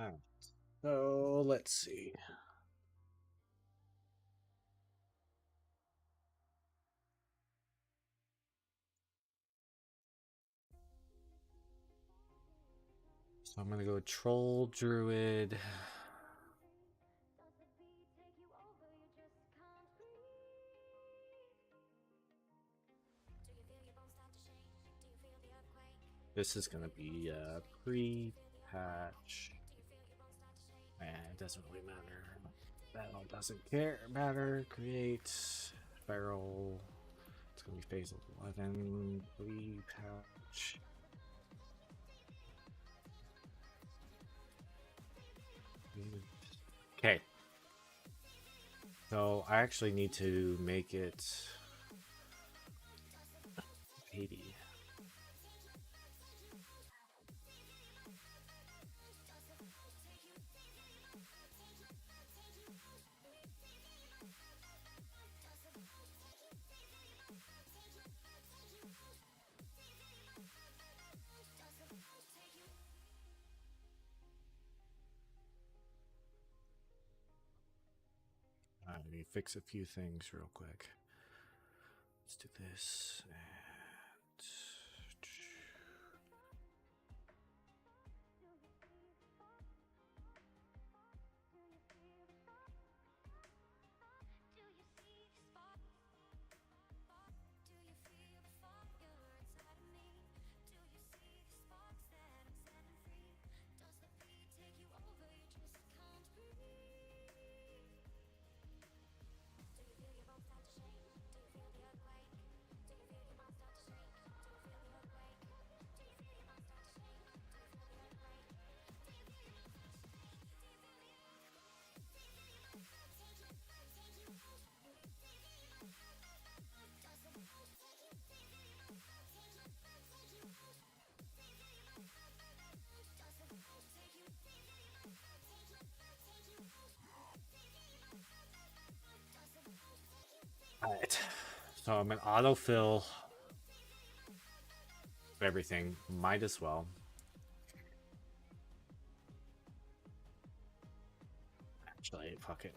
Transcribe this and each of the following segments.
Alright, so let's see. So I'm gonna go Troll Druid. This is gonna be a pre-patch. It doesn't really matter. Battle doesn't matter. Create Feral. It's gonna be phase 11 pre-patch. Okay. So I actually need to make it 80. Let me fix a few things real quick. Let's do this. Alright, so I'm an autofill everything. Might as well. Actually, fuck it.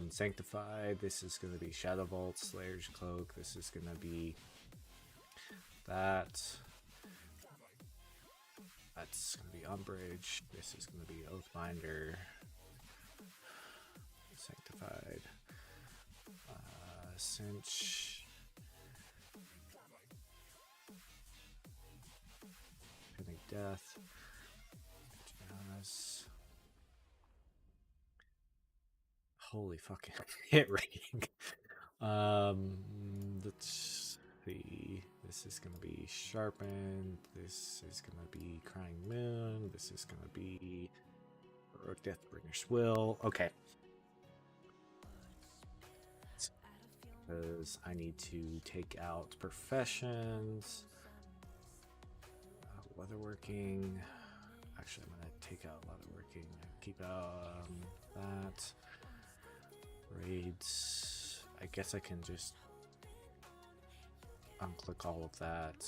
Sanctified. This is going to be Shadow Vault, Slayer's Cloak. This is going to be that. That's going to be Umbrage. This is going to be Oathbinder. Sanctified. Cinch. Pinning Death. Holy fucking hit rating. Let's see. This is gonna be Sharpened. This is gonna be Crying Moon. This is gonna be Deathbringer's Will. Okay. Because I need to take out Professions. Leatherworking. Actually, I'm gonna take out Leatherworking. Keep that. Raids. I guess I can just unclick all of that.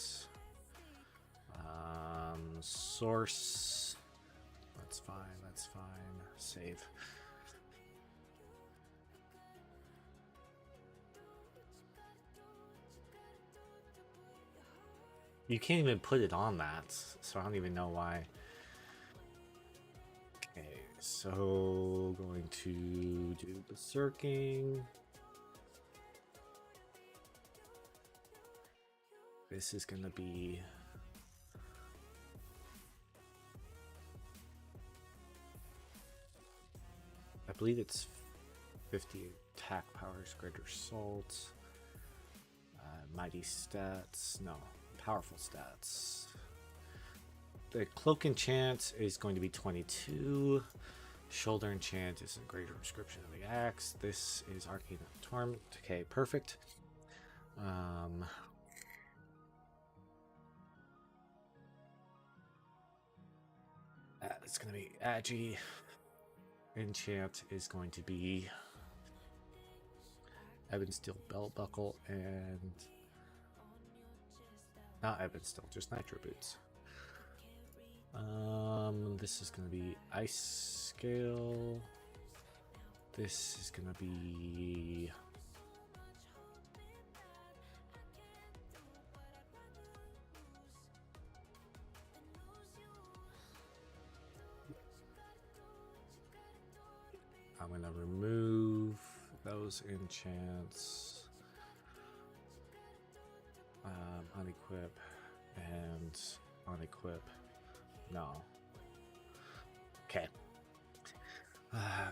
Source. That's fine. That's fine. Save. You can't even put it on that, so I don't even know why. Okay, so going to do Berserking. This is gonna be I believe it's 50 attack powers, greater assault, mighty stats, no, powerful stats. The cloak enchant is going to be 22. Shoulder enchant is a greater inscription of the axe. This is Arcane Torment. Okay, perfect. It's going to be Agi. Enchant is going to be Ebon Steel Belt Buckle and not Ebon Steel, just Nitro Boots. This is gonna be ice scale. This is gonna be I'm gonna remove those enchants. Unequip and unequip. No. Okay.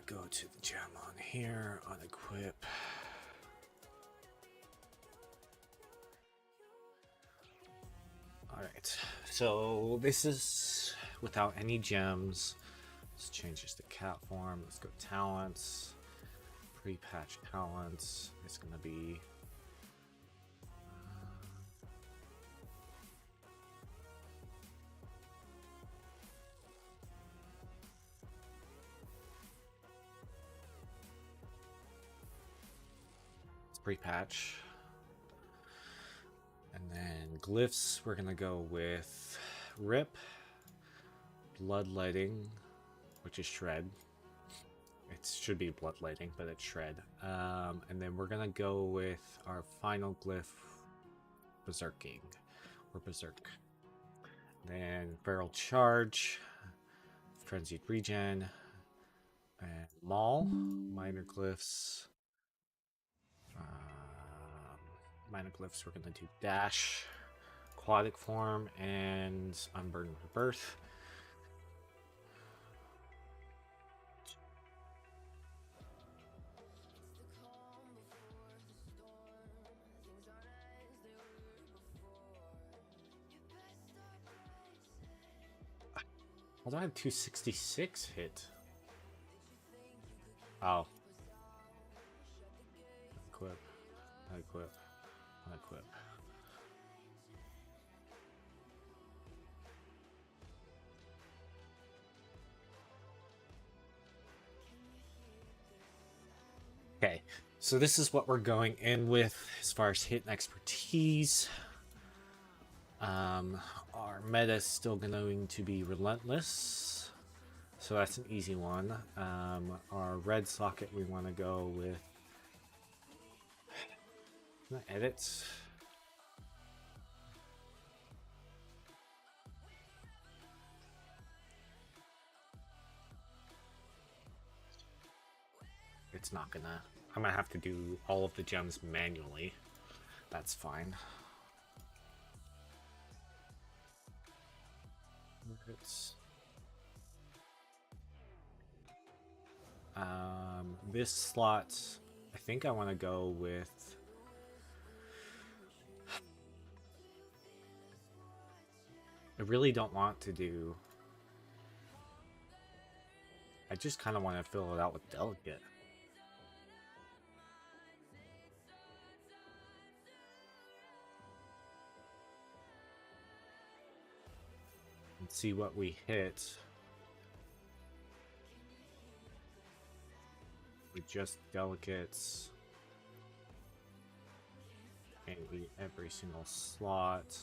Go to the gem on here, unequip. Alright, so this is without any gems. Let's change this to cat form. Let's go talents. Pre-patch talents. It's gonna be pre-patch. And then glyphs, we're gonna go with rip, bloodletting, which is shred. It should be bloodletting, but it's shred. And then we're gonna go with our final glyph, berserking, or berserk. Then barrel charge, frenzied regen, and maul, minor glyphs. Minor glyphs, we're gonna do dash, aquatic form, and unburdened rebirth. How do I have 266 hit? Oh. Equip. Equip. Equip. Okay, so this is what we're going in with as far as hit and expertise. Our meta is still going to be relentless, so that's an easy one. Our red socket, we want to go with edits. It's not gonna. I'm gonna have to do all of the gems manually. That's fine. It's this slot. I think I want to go with. I really don't want to do. I just kind of want to fill it out with delegate. And see what we hit. With just delegates. And we every single slot.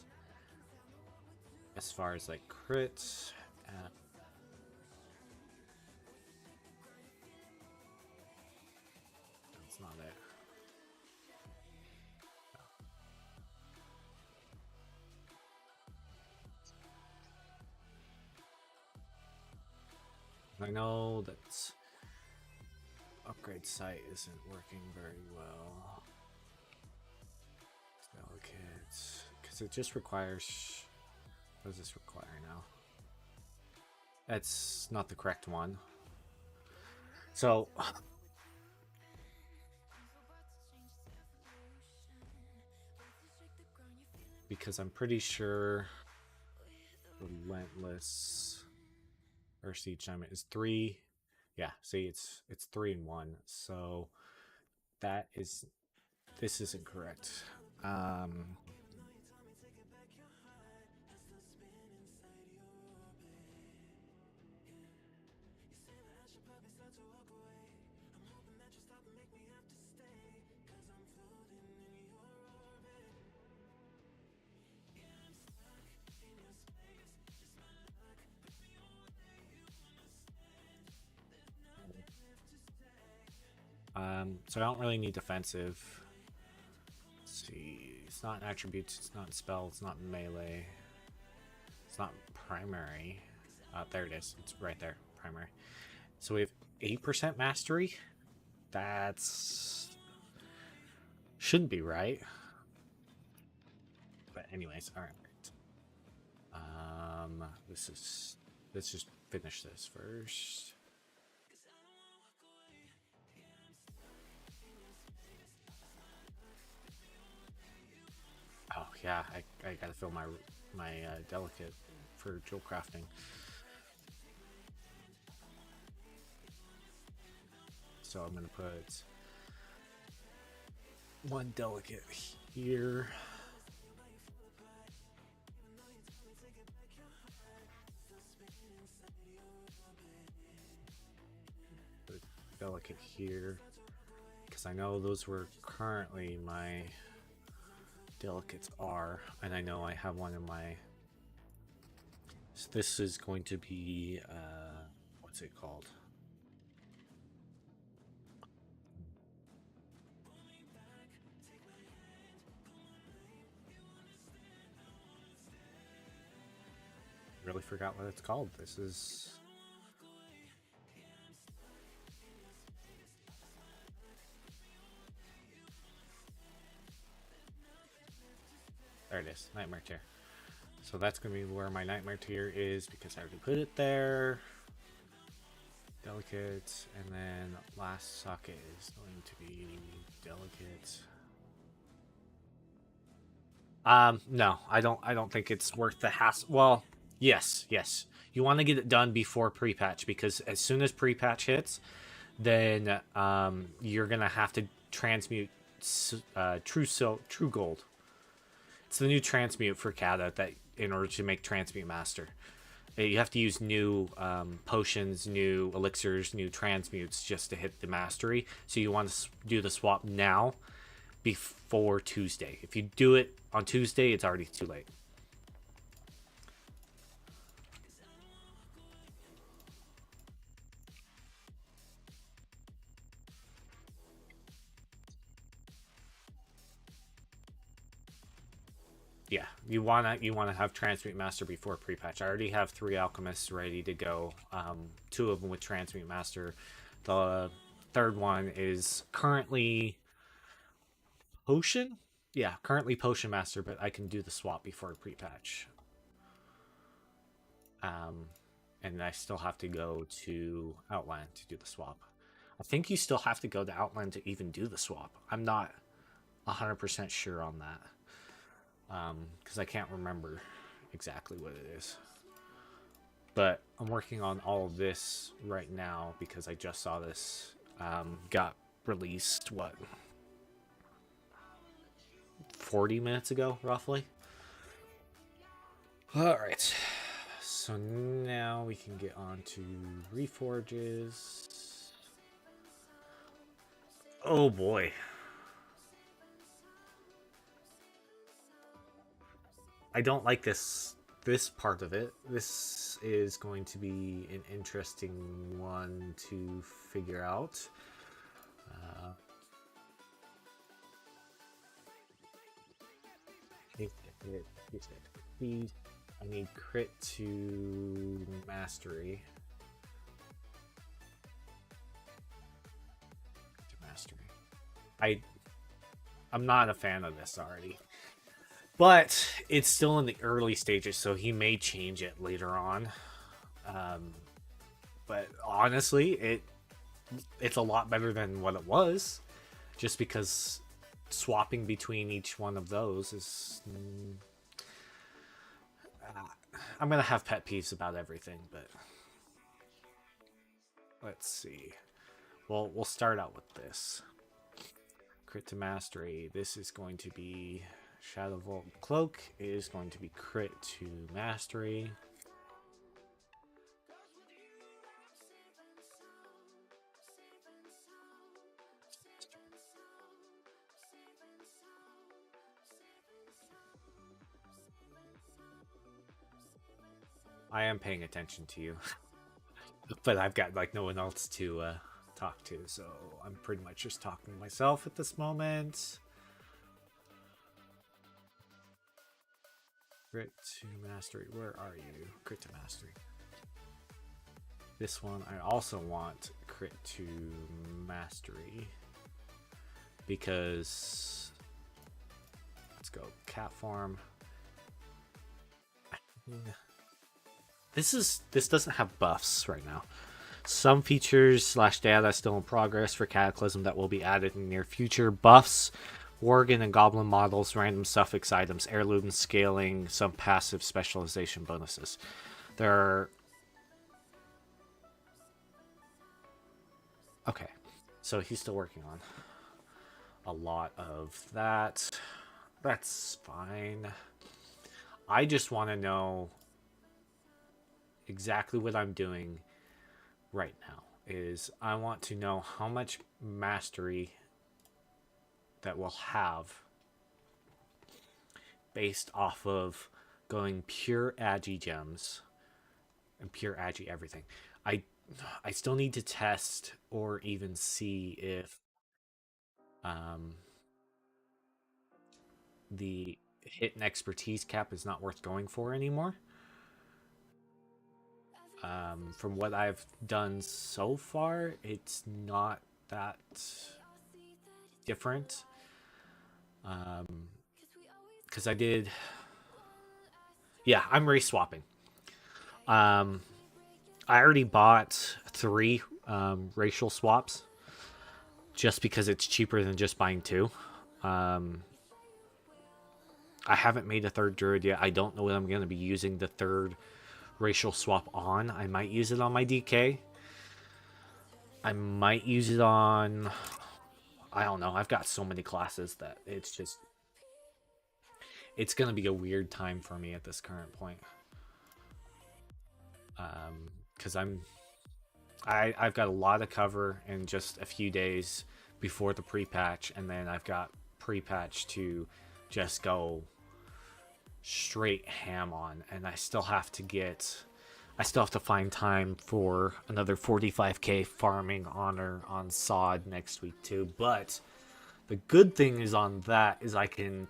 As far as like crits. That's not it. I know that upgrade site isn't working very well. Delicate, because it just requires. What does this require now? That's not the correct one. So. Because I'm pretty sure relentless or siege diamond is 3. Yeah, see it's 3 and 1. So that is this isn't correct. So I don't really need defensive. Let's see. It's not attributes, it's not spell, it's not melee. It's not primary. There it is. It's right there. Primary. So we have 8% mastery. That's... shouldn't be right. But anyways, alright. Let's just finish this first. Oh yeah, I gotta fill my delicate for jewel crafting. So I'm gonna put one delicate here. Put a delicate here, because I know those were currently my delicates are, and I know I have one in my... So this is going to be what's it called? Really forgot what it's called. This is... there it is, Nightmare Tier. So that's going to be where my Nightmare Tier is, because I already put it there. Delicate, and then last socket is going to be delicate. No, I don't think it's worth the hassle. Well, yes. You want to get it done before pre-patch, because as soon as pre-patch hits, then you're gonna have to transmute true gold. It's the new transmute for Kata, that in order to make transmute master, you have to use new potions, new elixirs, new transmutes just to hit the mastery. So you want to do the swap now before Tuesday. If you do it on Tuesday, it's already too late. Yeah, you wanna have transmute master before pre-patch. I already have 3 alchemists ready to go. 2 of them with transmute master. The third one is currently potion. Yeah, currently potion master, but I can do the swap before pre-patch. And I still have to go to Outland to do the swap. I think you still have to go to Outland to even do the swap. I'm not 100% sure on that. Because I can't remember exactly what it is. But I'm working on all of this right now because I just saw this got released, what, 40 minutes ago, roughly? Alright. So now we can get on to reforges. Oh boy. I don't like this part of it. This is going to be an interesting one to figure out. I need crit to mastery. I'm not a fan of this already. But it's still in the early stages, so he may change it later on. But honestly, it's a lot better than what it was. Just because swapping between each one of those is... I'm going to have pet peeves about everything, but... let's see. Well, we'll start out with this. Crit to mastery. This is going to be... Shadow Vault Cloak is going to be crit to mastery. I am paying attention to you. But I've got like no one else to talk to, so I'm pretty much just talking to myself at this moment. Crit to mastery. Where are you? Crit to mastery. This one I also want crit to mastery because let's go cat farm. This doesn't have buffs right now. Some features / data still in progress for Cataclysm that will be added in the near future. Buffs, Worgen and Goblin models, random suffix items, heirloom scaling, some passive specialization bonuses. There are... Okay, so he's still working on a lot of that. That's fine. I just want to know exactly what I'm doing right now. Is I want to know how much mastery that we'll have based off of going pure Agi gems and pure Agi everything. I still need to test or even see if the hit and expertise cap is not worth going for anymore. From what I've done so far, it's not that different. Because I did... Yeah, I'm race swapping. I already bought 3 racial swaps just because it's cheaper than just buying 2. I haven't made a 3rd druid yet. I don't know what I'm going to be using the 3rd racial swap on. I might use it on my DK. I might use it on... I don't know. I've got so many classes that it's just... It's going to be a weird time for me at this current point. Because I've got a lot of cover in just a few days before the pre-patch, and then I've got pre-patch to just go straight ham on, and I still have to find time for another 45k farming honor on sod next week too. But the good thing is on that is I can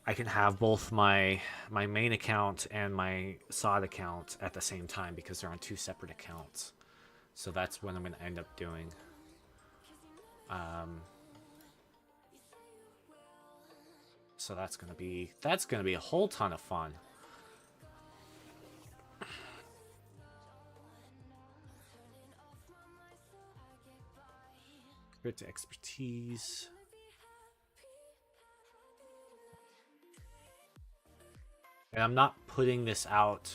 have both my main account and my sod account at the same time because they're on 2 separate accounts. So that's what I'm going to end up doing. So that's going to be a whole ton of fun. Crit to expertise. And I'm not putting this out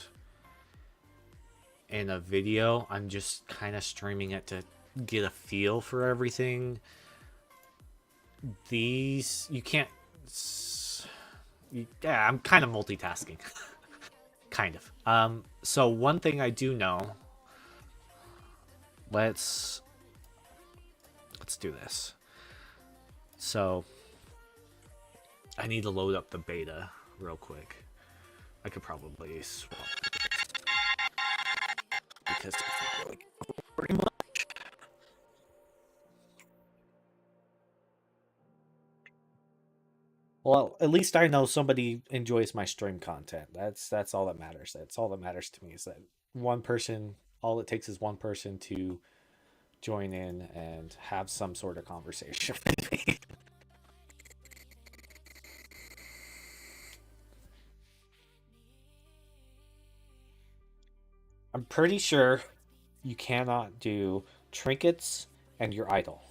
in a video. I'm just kind of streaming it to get a feel for everything. These, you can't... Yeah, I'm kind of multitasking. Kind of. So one thing I do know... Let's do this. So, I need to load up the beta real quick. I could probably swap because it's really pretty much. Well, at least I know somebody enjoys my stream content. That's all that matters. That's all that matters to me is that one person. All it takes is one person to join in and have some sort of conversation with me. I'm pretty sure you cannot do trinkets and your idol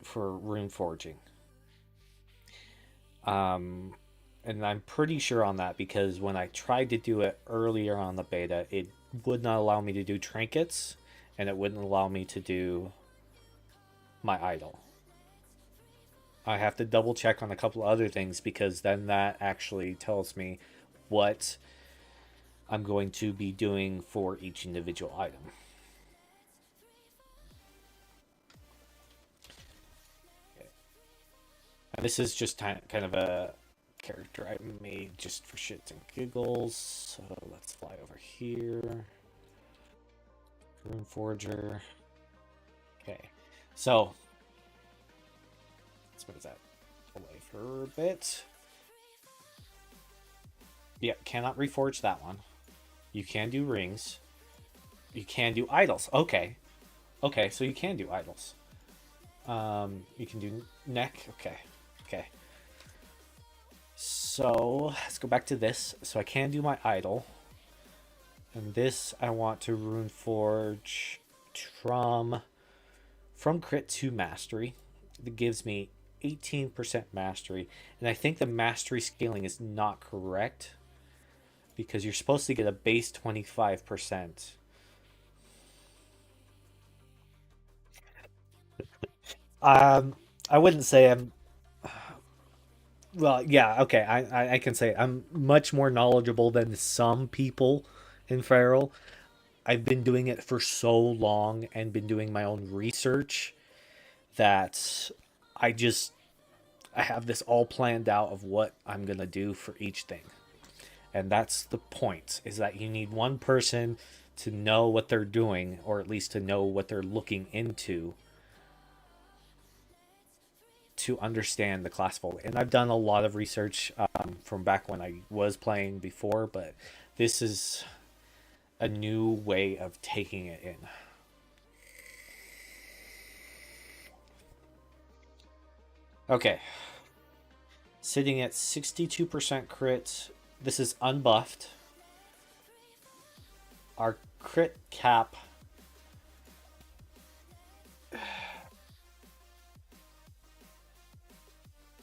for rune forging. And I'm pretty sure on that because when I tried to do it earlier on the beta, it would not allow me to do trinkets and it wouldn't allow me to do my idol. I have to double check on a couple of other things because then that actually tells me what I'm going to be doing for each individual item. Okay. And this is just kind of a character I made just for shits and giggles. So let's fly over here. Rune Forger. Okay. So let's move that away for a bit. Yeah, cannot reforge that one. You can do rings. You can do idols. Okay. Okay, so you can do idols. You can do neck. Okay. Okay. So let's go back to this. So I can do my idol. And this I want to rune forge from crit to mastery. That gives me 18% mastery. And I think the mastery scaling is not correct because you're supposed to get a base 25%. Um, I wouldn't say I'm. Well, yeah, okay. I can say I'm much more knowledgeable than some people in Feral. I've been doing it for so long and been doing my own research that I just I have this all planned out of what I'm gonna do for each thing. And that's the point, is that you need one person to know what they're doing, or at least to know what they're looking into to understand the class fully. And I've done a lot of research from back when I was playing before, but this is a new way of taking it in. Okay, sitting at 62% crit. This is unbuffed. Our crit cap.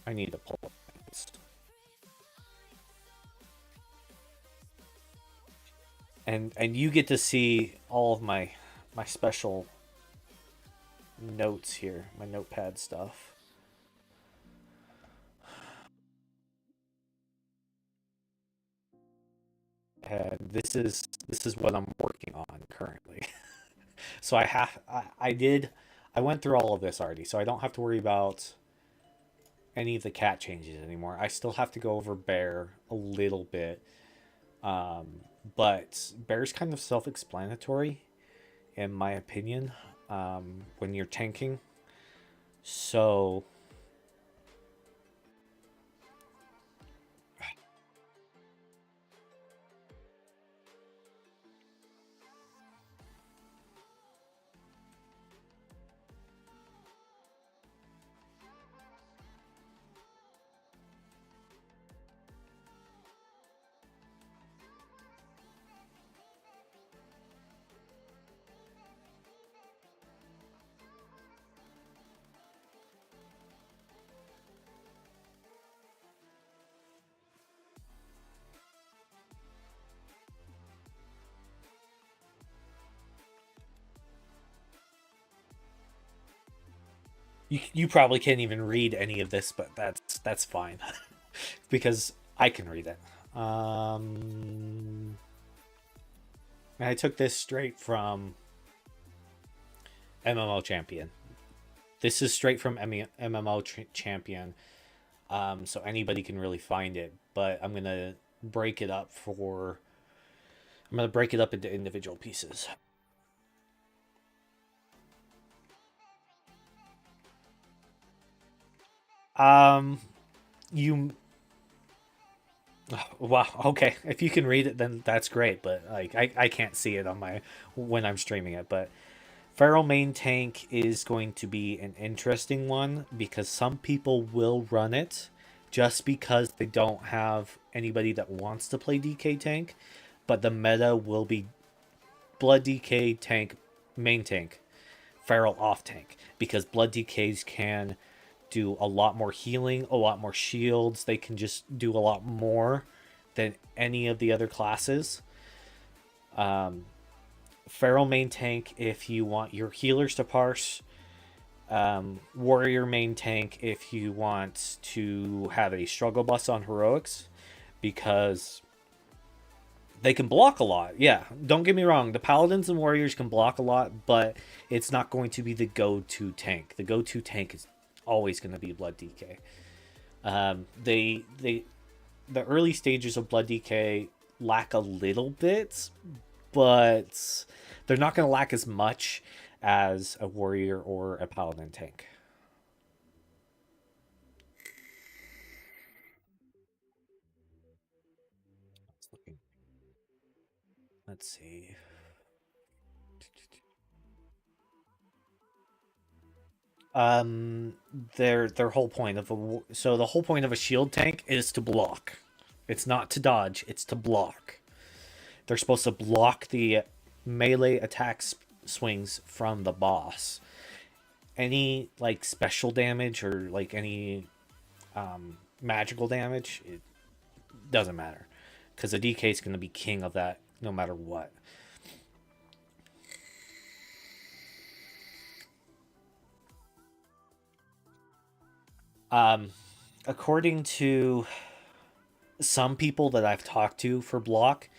I need to pull this. And you get to see all of my special notes here, my notepad stuff. And this is what I'm working on currently. So I went through all of this already, so I don't have to worry about any of the cat changes anymore. I still have to go over bear a little bit. But bear's kind of self-explanatory in my opinion when you're tanking. So you probably can't even read any of this, but that's fine because I can read it. And I took this straight from MMO Champion. This is straight from MMO Champion, so anybody can really find it. But break it up for I'm gonna break it up into individual pieces. Um, you wow, okay. If you can read it, then that's great. But like, I can't see it on my when I'm streaming it. But Feral main tank is going to be an interesting one because some people will run it just because they don't have anybody that wants to play DK tank. But the meta will be Blood DK tank, main tank, Feral off tank, because Blood DKs can do a lot more healing, a lot more shields. They can just do a lot more than any of the other classes. Um, Feral main tank if you want your healers to parse. Warrior main tank if you want to have a struggle bus on heroics, because they can block a lot. Yeah, don't get me wrong. The paladins and warriors can block a lot, but it's not going to be the go-to tank. The go-to tank is always going to be Blood DK. The early stages of Blood DK lack a little bit, but they're not going to lack as much as a warrior or a paladin tank. Let's see. Um, their whole point of so the whole point of a shield tank is to block. It's not to dodge. It's to block. They're supposed to block the melee attacks swings from the boss. Any like special damage or like any magical damage, it doesn't matter because the DK is going to be king of that no matter what. Um, According to some people that I've talked to for block,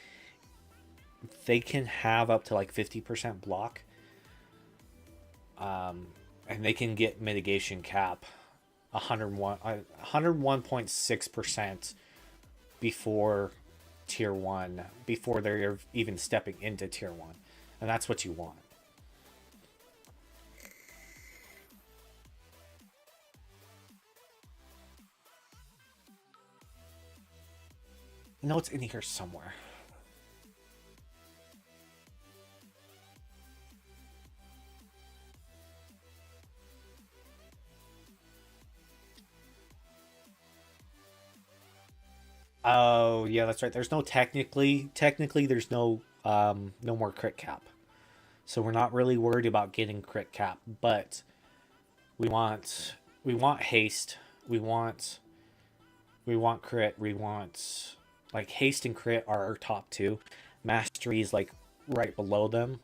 they can have up to like 50% block. And they can get mitigation cap 101.6% before tier 1, before they're even stepping into tier 1. And that's what you want. No, it's in here somewhere. Oh, yeah, that's right. There's no technically there's no more crit cap. So we're not really worried about getting crit cap, but we want haste. We want crit. We want like haste and crit are our top two. Mastery is like right below them.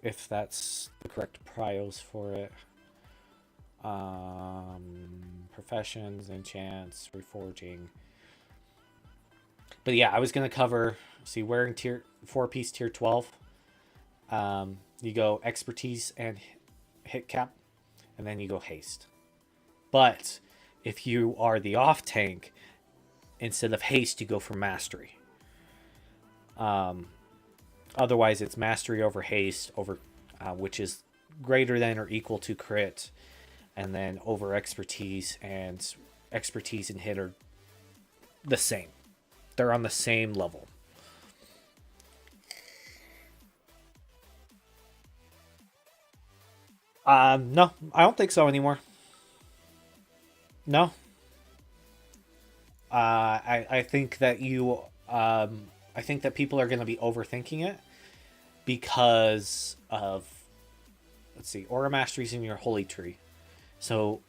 If that's the correct prios for it. Professions, enchants, reforging. But yeah, I was gonna cover. See, wearing tier 4-piece tier 12. You go expertise and hit cap, and then you go haste. But if you are the off tank, instead of haste, you go for mastery. Otherwise, it's mastery over haste, over which is greater than or equal to crit, and then over expertise, and expertise and hit are the same. They're on the same level. No, I don't think so anymore. No, I think that I think that people are going to be overthinking it because of, let's see, aura masteries in your holy tree. So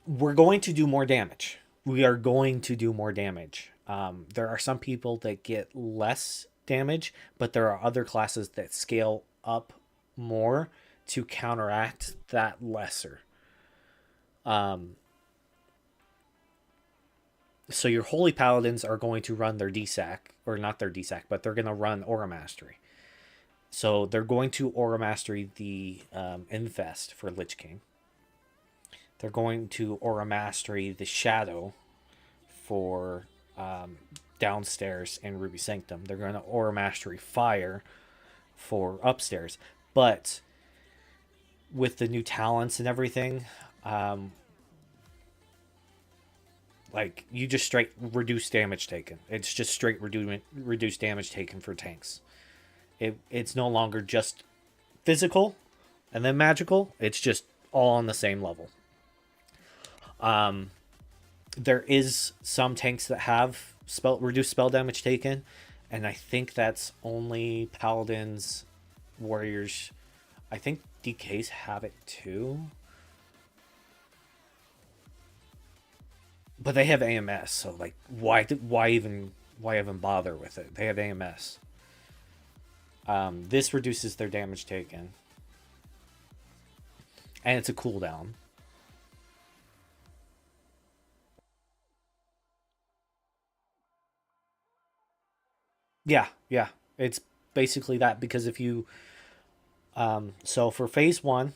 we're going to do more damage. We are going to do more damage. There are some people that get less damage, but there are other classes that scale up more to counteract that lesser. Um, so your holy paladins are going to run their DSAC, or not their DSAC, but they're going to run aura mastery. So they're going to aura mastery the infest for Lich King. They're going to aura mastery the shadow for downstairs in Ruby Sanctum. They're going to aura mastery fire for upstairs. But with the new talents and everything, like you just straight reduce damage taken. It's just straight reduce damage taken for tanks. It's no longer just physical and then magical. It's just all on the same level. There is some tanks that have reduced spell damage taken, and I think that's only paladins, warriors. I think DKs have it too, but they have AMS. So like, why even bother with it? They have AMS. This reduces their damage taken, and it's a cooldown. Yeah, yeah. It's basically that because if you so for phase 1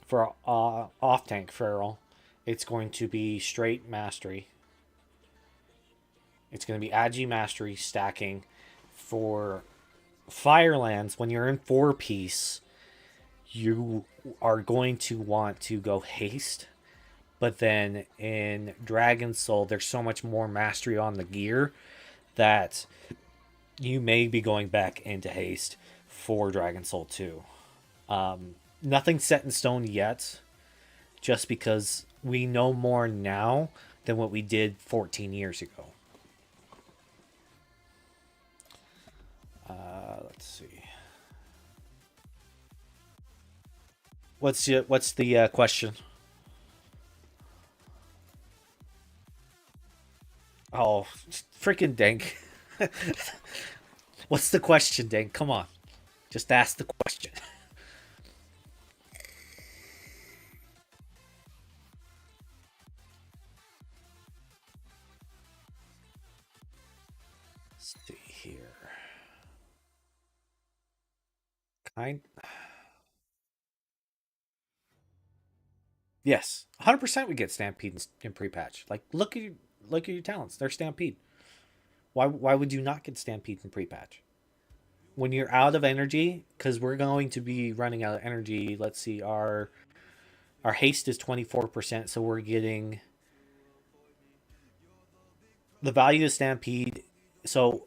for off tank feral, it's going to be straight mastery. It's going to be agi mastery stacking for Firelands, when you're in 4-piece, you are going to want to go haste. But then in Dragon Soul, there's so much more mastery on the gear that you may be going back into haste for Dragon Soul 2. Nothing set in stone yet, just because we know more now than what we did 14 years ago. Let's see. What's the question? Oh, freaking Dank. What's the question, Dank? Come on. Just ask the question. Let's see here. Kind. Yes, 100% we get Stampede in pre-patch. Like, look at your talents. They're Stampede. Why would you not get Stampede in pre-patch? When you're out of energy, because we're going to be running out of energy. Let's see, our haste is 24%, so we're getting the value of Stampede. So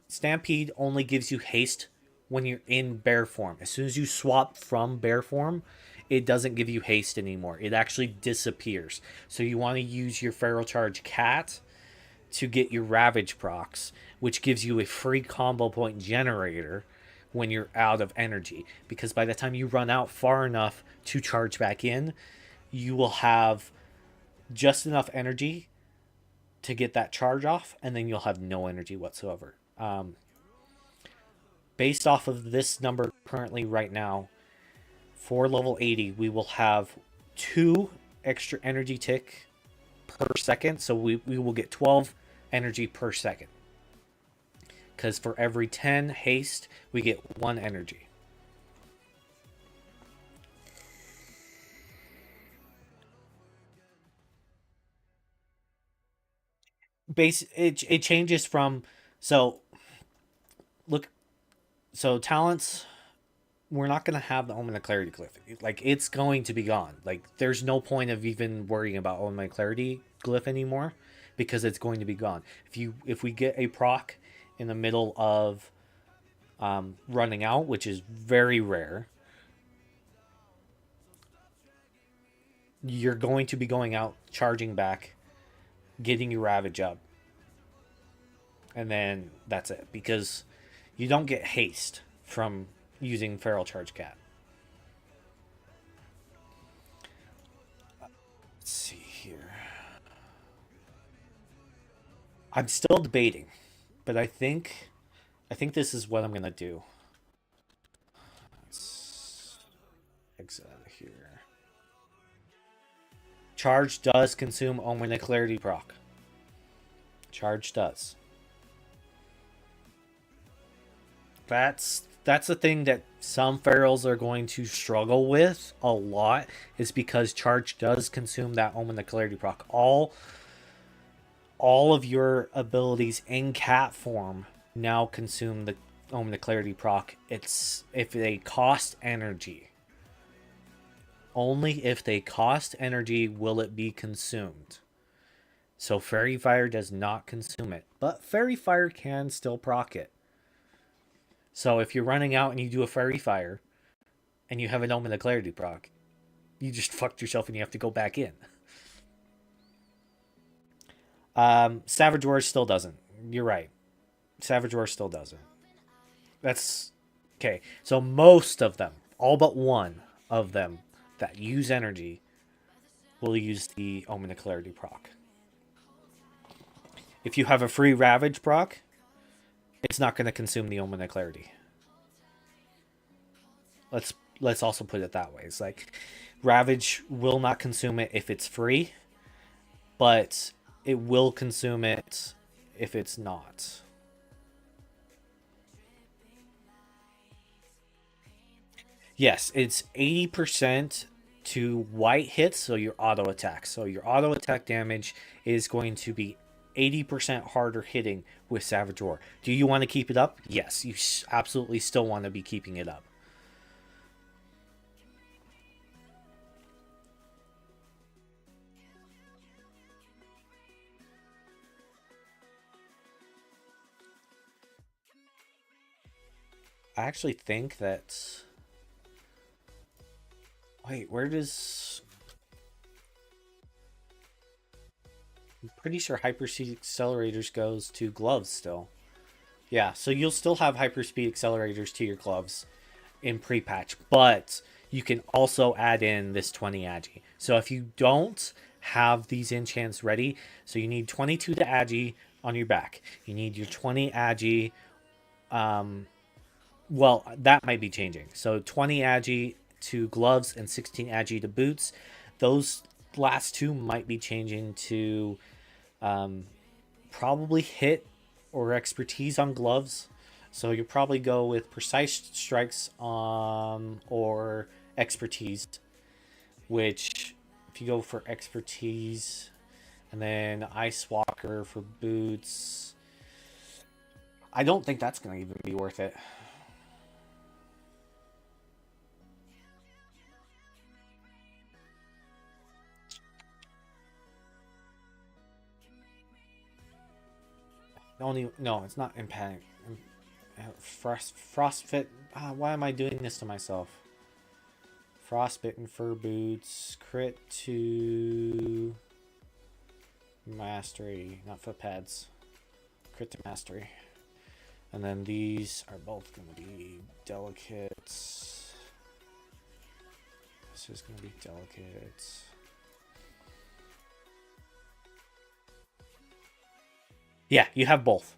Stampede only gives you haste when you're in bear form. As soon as you swap from bear form, it doesn't give you haste anymore. It actually disappears. So you want to use your Feral Charge Cat to get your Ravage procs, which gives you a free combo point generator when you're out of energy. Because by the time you run out far enough to charge back in, you will have just enough energy to get that charge off, and then you'll have no energy whatsoever. Based off of this number currently right now, for level 80, we will have 2 extra energy tick per second. So we will get 12 energy per second. Because for every 10 haste, we get 1 energy. It changes from, so look, so talents, we're not going to have the Omen of Clarity glyph. Like, it's going to be gone. Like, there's no point of even worrying about Omen of Clarity glyph anymore, because it's going to be gone. If we get a proc in the middle of running out, which is very rare, you're going to be going out, charging back, getting your Ravage up, and then that's it. Because you don't get haste from using Feral Charge Cat. Let's see here. I'm still debating, but I think this is what I'm gonna do. Let's exit out of here. Charge does consume Omen of Clarity proc. Charge does. That's the thing that some ferals are going to struggle with a lot, is because charge does consume that Omen of Clarity proc. All of your abilities in cat form now consume the Omen of Clarity proc. It's if they cost energy. Only if they cost energy will it be consumed. So Fairy Fire does not consume it, but Fairy Fire can still proc it. So if you're running out and you do a Fairy Fire and you have an Omen of Clarity proc, you just fucked yourself and you have to go back in. Savage Roar still doesn't. You're right. Savage Roar still doesn't. That's okay. So most of them, all but one of them that use energy, will use the Omen of Clarity proc. If you have a free Ravage proc, it's not going to consume the Omen of Clarity. Let's also put it that way. It's like Ravage will not consume it if it's free, but it will consume it if it's not. Yes, it's 80% to white hits, so your auto attack. So your auto attack damage is going to be 80% harder hitting with Savage Roar. Do you want to keep it up? Yes, you absolutely still want to be keeping it up. I actually think that... Wait, where does... I'm pretty sure hyperspeed accelerators goes to gloves still. Yeah, so you'll still have hyperspeed accelerators to your gloves in pre-patch, but you can also add in this 20 agi. So if you don't have these enchants ready, so you need 22 to agi on your back. You need your 20 agi. Well, that might be changing. So 20 agi to gloves and 16 agi to boots. Those last two might be changing to probably hit or expertise on gloves. So you'll probably go with precise strikes or expertise, which if you go for expertise and then Ice Walker for boots, I don't think that's going to even be worth it. Only no, it's not in panic. Frostfit. Why am I doing this to myself? Frostbitten fur boots. Crit to mastery, not foot pads. Crit to mastery. And then these are both going to be delicates. This is going to be delicates. Yeah, you have both.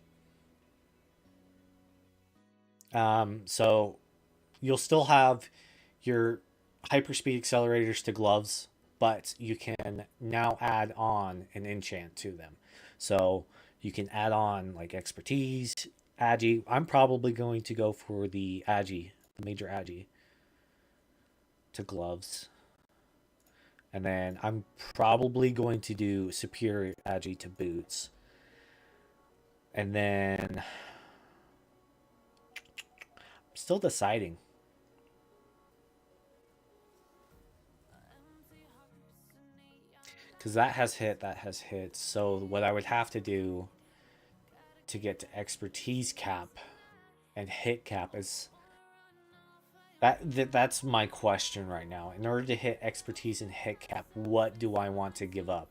So you'll still have your hyperspeed accelerators to gloves, but you can now add on an enchant to them. So you can add on like expertise, agi. I'm probably going to go for the agi, the major agi, to gloves. And then I'm probably going to do superior agi to boots. And then I'm still deciding. Because that has hit. So what I would have to do to get to expertise cap and hit cap is that's my question right now. In order to hit expertise and hit cap, what do I want to give up?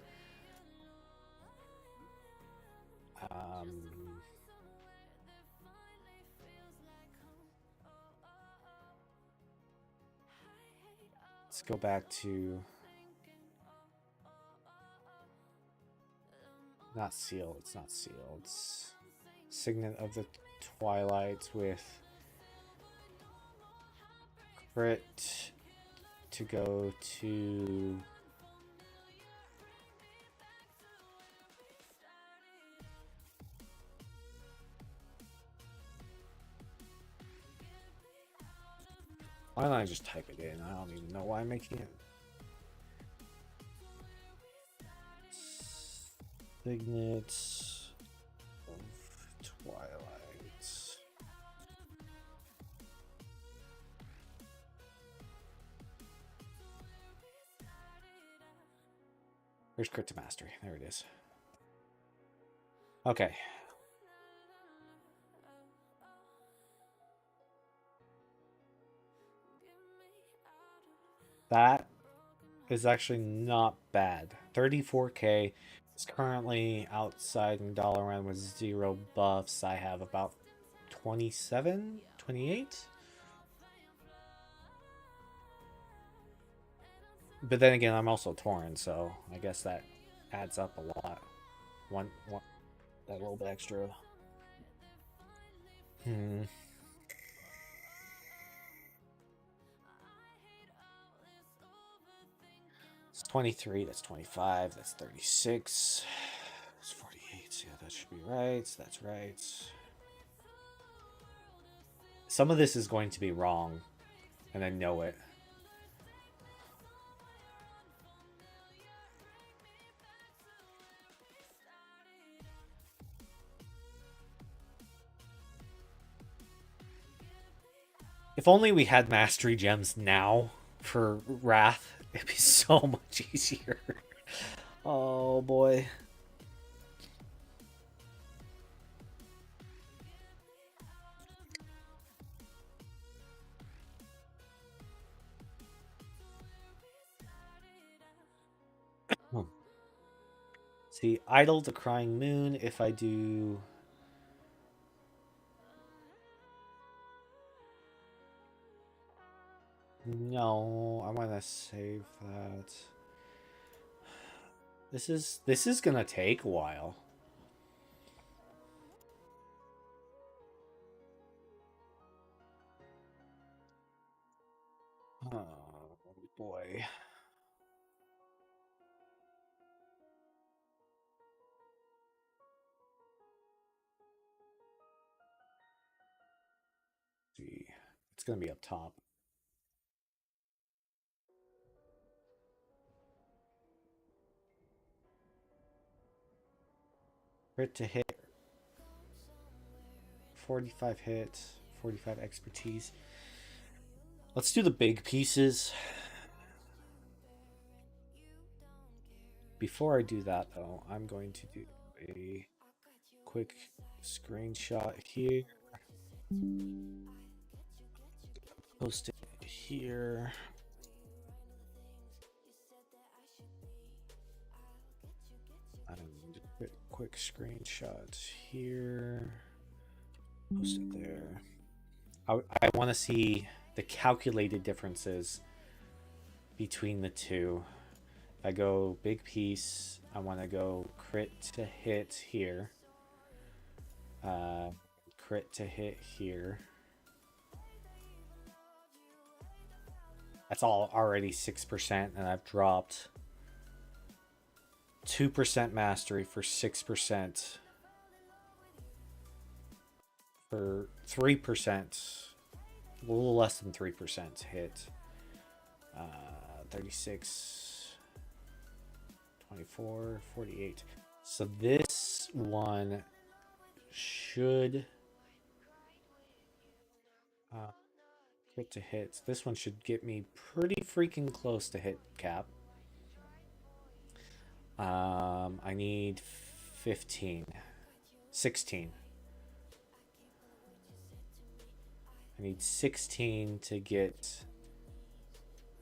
Let's go back to not sealed. It's not sealed. It's Signet of the Twilight with crit to go to why don't I just type it in? I don't even know why I'm making it. Signet of Twilight. Where's crit to mastery? There it is. Okay. That is actually not bad. 34k. It's currently outside in Dalaran with 0 buffs. I have about 27, 28. But then again, I'm also Tauren, so I guess that adds up a lot. One that little bit extra. It's 23, that's 25, that's 36. It's 48, yeah, that should be right. That's right. Some of this is going to be wrong, and I know it. If only we had mastery gems now for Wrath, it'd be so much easier. Oh boy. See, Idle the Crying Moon, if I do... No, I want to save that. This is gonna take a while. Oh boy. Let's see, it's gonna be up top. Crit to hit, 45 hit, 45 expertise. Let's do the big pieces. Before I do that, though, I'm going to do a quick screenshot here. Post it here. And quick screenshot here. Post it there. I want to see the calculated differences between the two. If I go big piece, I want to go crit to hit here. Crit to hit here. That's all already 6%, and I've dropped 2% mastery for 6%. For 3%, a little less than 3% hit. 36, 24, 48. So this one should hit to hit. This one should get me pretty freaking close to hit cap. I need 15, 16. I need 16 to get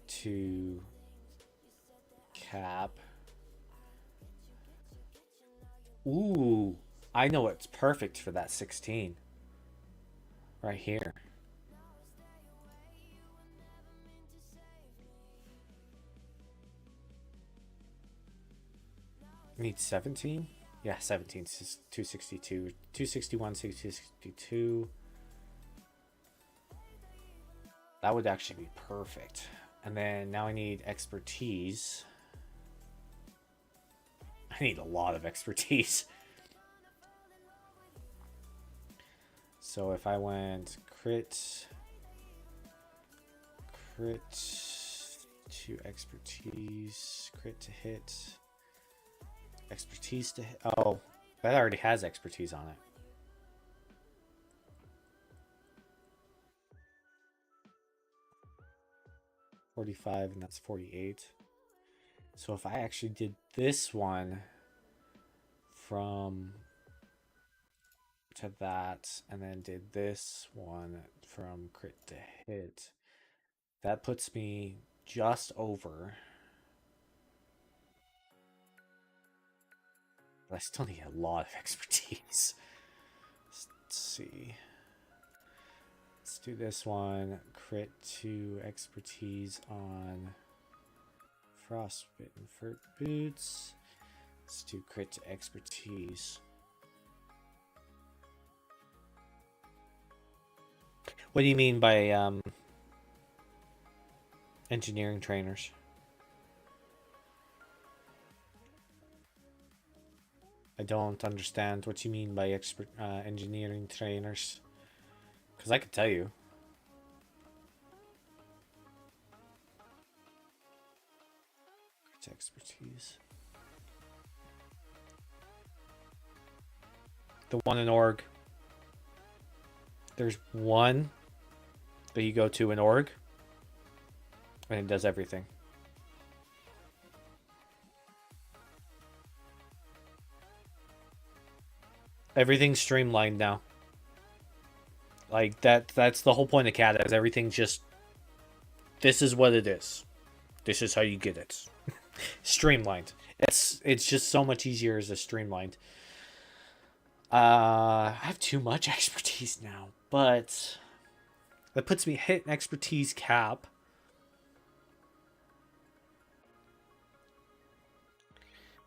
to cap. Ooh, I know it's perfect for that 16. Right here. I need 17? Yeah, 17. 262. 261, 262. That would actually be perfect. And then now I need expertise. I need a lot of expertise. So if I went crit to expertise, crit to hit, expertise to hit. Oh, that already has expertise on it. $45, and that's 48. So if I actually did this one from to that, and then did this one from crit to hit, that puts me just over. But I still need a lot of expertise. Let's see. Let's do this one. Crit to expertise on frostbitten fur boots. Let's do crit to expertise. What do you mean by engineering trainers? I don't understand what you mean by engineering trainers. Because I could tell you. It's expertise. The one in org. There's one But you go to an org, and it does everything. Everything's streamlined now. Like that's the whole point of Kata is everything's just this is what it is. This is how you get it. Streamlined. It's just so much easier as a streamlined. I have too much expertise now, but that puts me hit an expertise cap.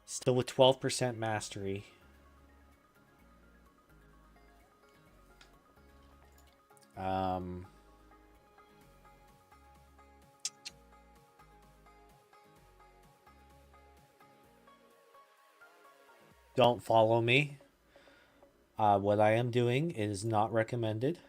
Still with 12% mastery. Don't follow me. What I am doing is not recommended.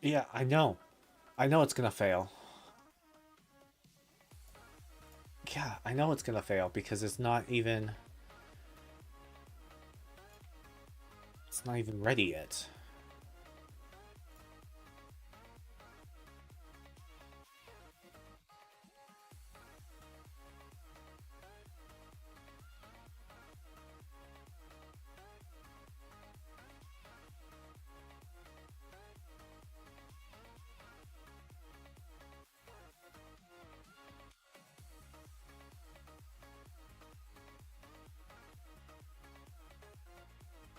Yeah, I know. I know it's gonna fail. Yeah, I know it's gonna fail because it's not even ready yet.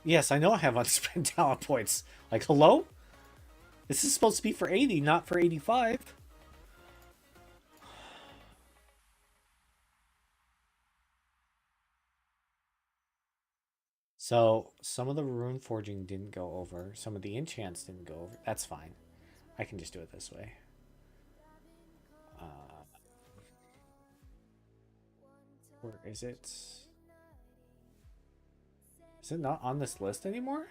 Yes, I know I have unspent talent points. Like, hello? This is supposed to be for 80, not for 85. So, some of the rune forging didn't go over. Some of the enchants didn't go over. That's fine. I can just do it this way. Where is it? Is it not on this list anymore?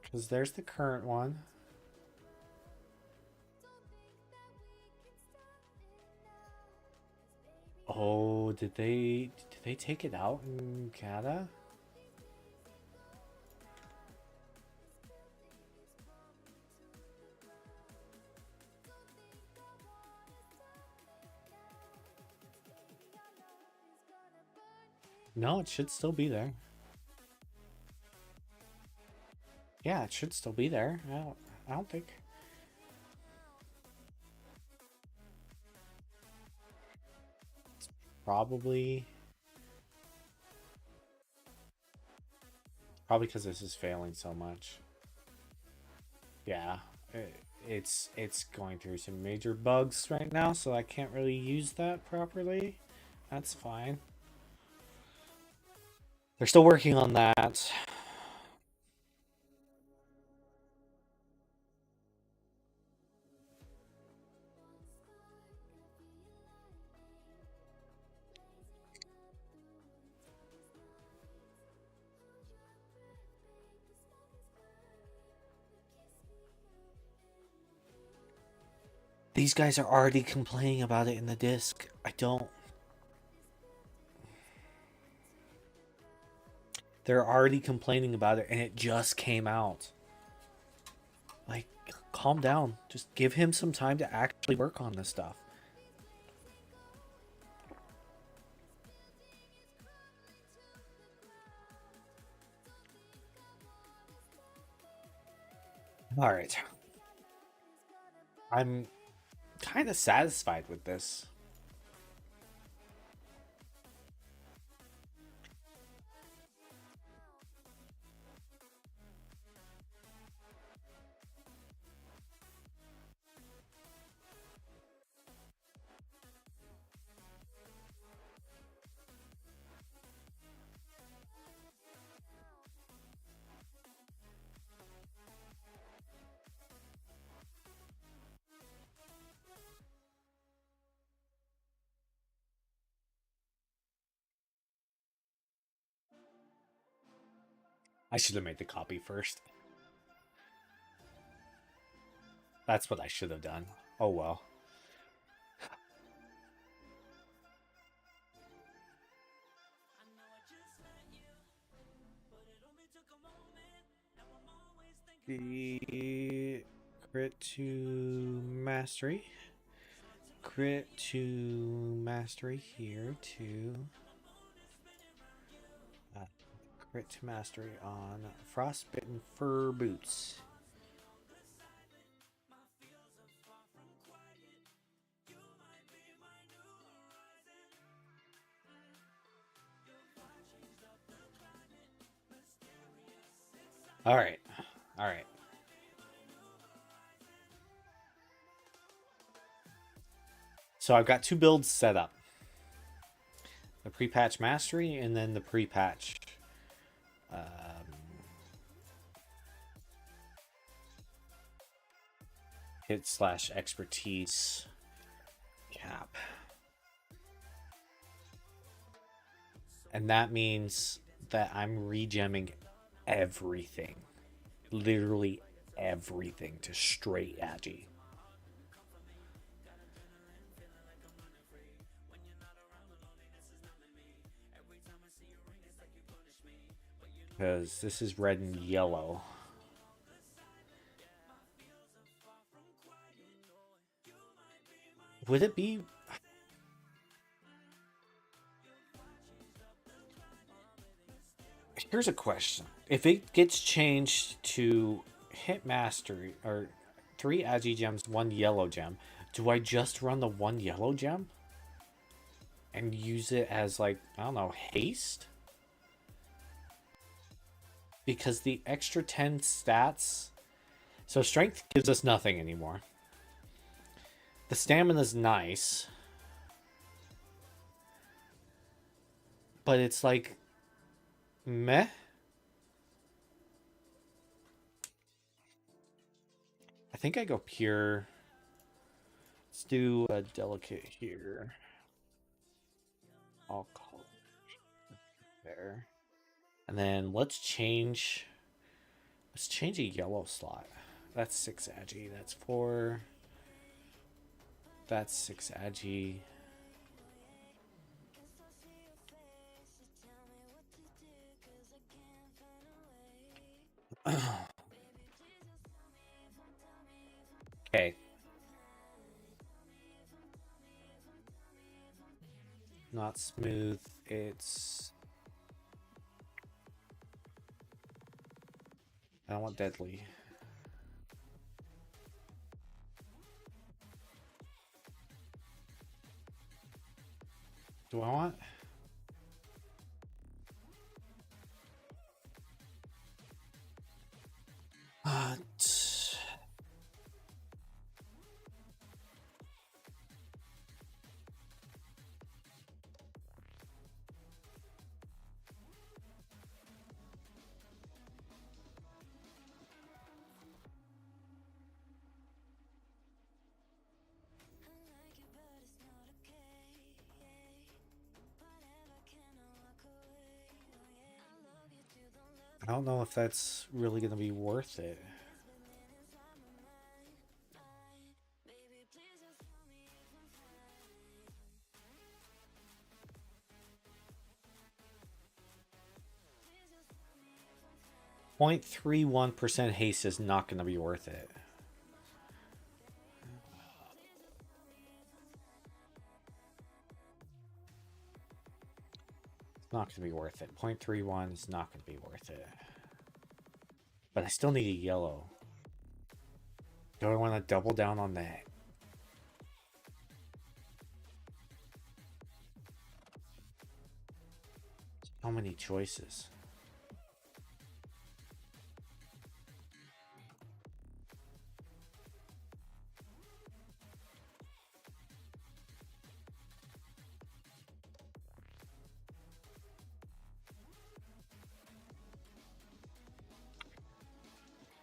Because there's the current one. Oh, did they take it out in Kata? No, it should still be there. Yeah, it should still be there. I don't think. It's probably because this is failing so much. Yeah, it's going through some major bugs right now, so I can't really use that properly. That's fine. They're still working on that. These guys are already complaining about it in the disc. I don't. They're already complaining about it, and it just came out. Like, calm down. Just give him some time to actually work on this stuff. All right. I'm kind of satisfied with this. I should have made the copy first. That's what I should have done. Oh well. The crit to mastery. Crit to mastery here too. Crit to mastery on frostbitten fur boots. All right. All right. So I've got 2 builds set up. The pre-patch mastery and then the pre-patch hit / expertise cap. And that means that I'm regemming everything. Literally everything to straight agi. Because this is red and yellow. Would it be... Here's a question. If it gets changed to hit mastery, or 3 agi gems, 1 yellow gem, do I just run the 1 yellow gem? And use it as, like, I don't know, haste? Because the extra 10 stats... So strength gives us nothing anymore. The stamina's nice. But it's like... meh? I think I go pure. Let's do a delicate here. I'll call it there. And then let's change a yellow slot. That's 6 agi. That's 4. That's 6 agi. Okay. Not smooth. It's... I don't want deadly. Do I want? I don't know if that's really going to be worth it. .31% haste is not going to be worth it. It's not going to be worth it. 0.31 is not going to be worth it. But I still need a yellow. Do I want to double down on that? So many choices.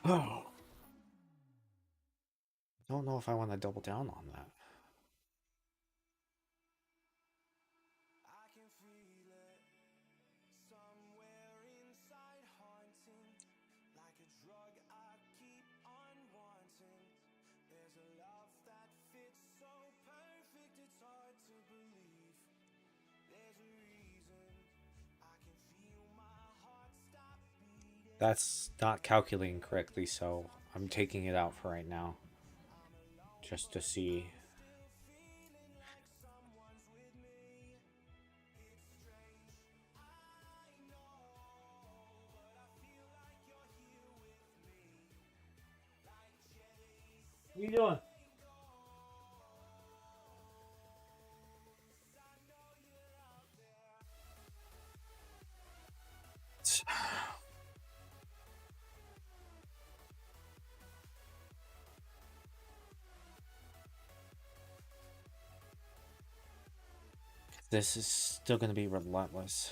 Oh. I don't know if I want to double down on that. That's not calculating correctly, so I'm taking it out for right now. Just to see. What are you doing? This is still going to be relentless.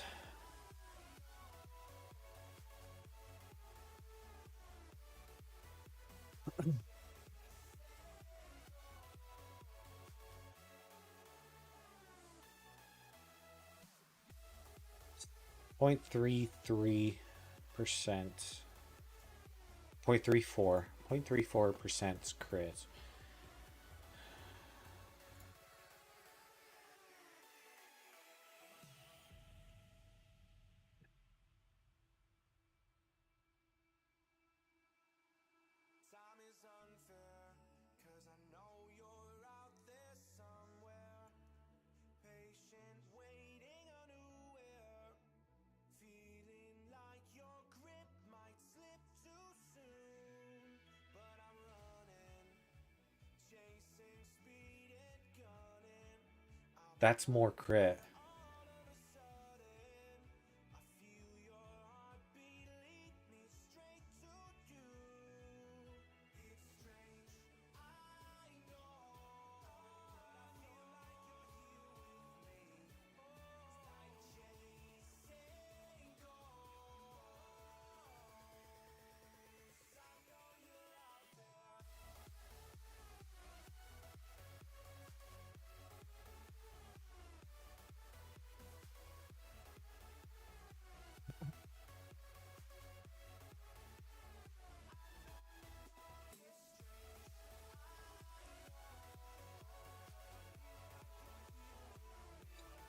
Point 0.33%. 0.34. 0.34% crit. That's more crit.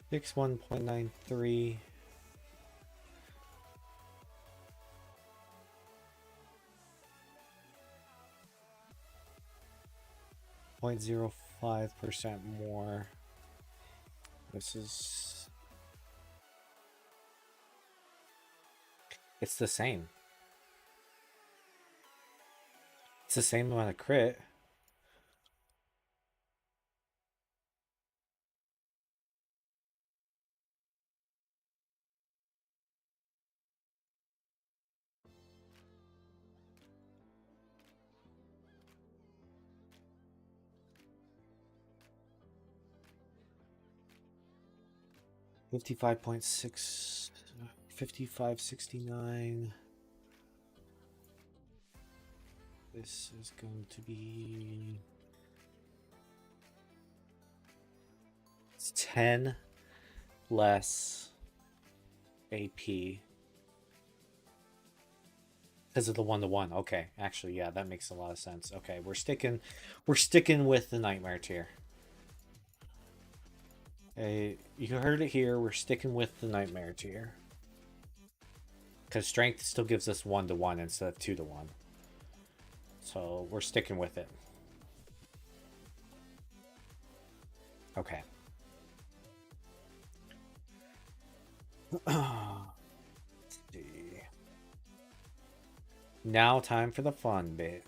Six 1.93. .05% more. This is... It's the same. It's the same amount of crit. $55.6, $55.69. This is going to be... It's 10 less AP. Because of the 1-to-1. Okay, actually, yeah, that makes a lot of sense. Okay, we're sticking with the Nightmare tier. Hey, you heard it here. We're sticking with the Nightmare tier. Because Strength still gives us 1-to-1 instead of 2-to-1. So we're sticking with it. Okay. Let's see. Now time for the fun bit.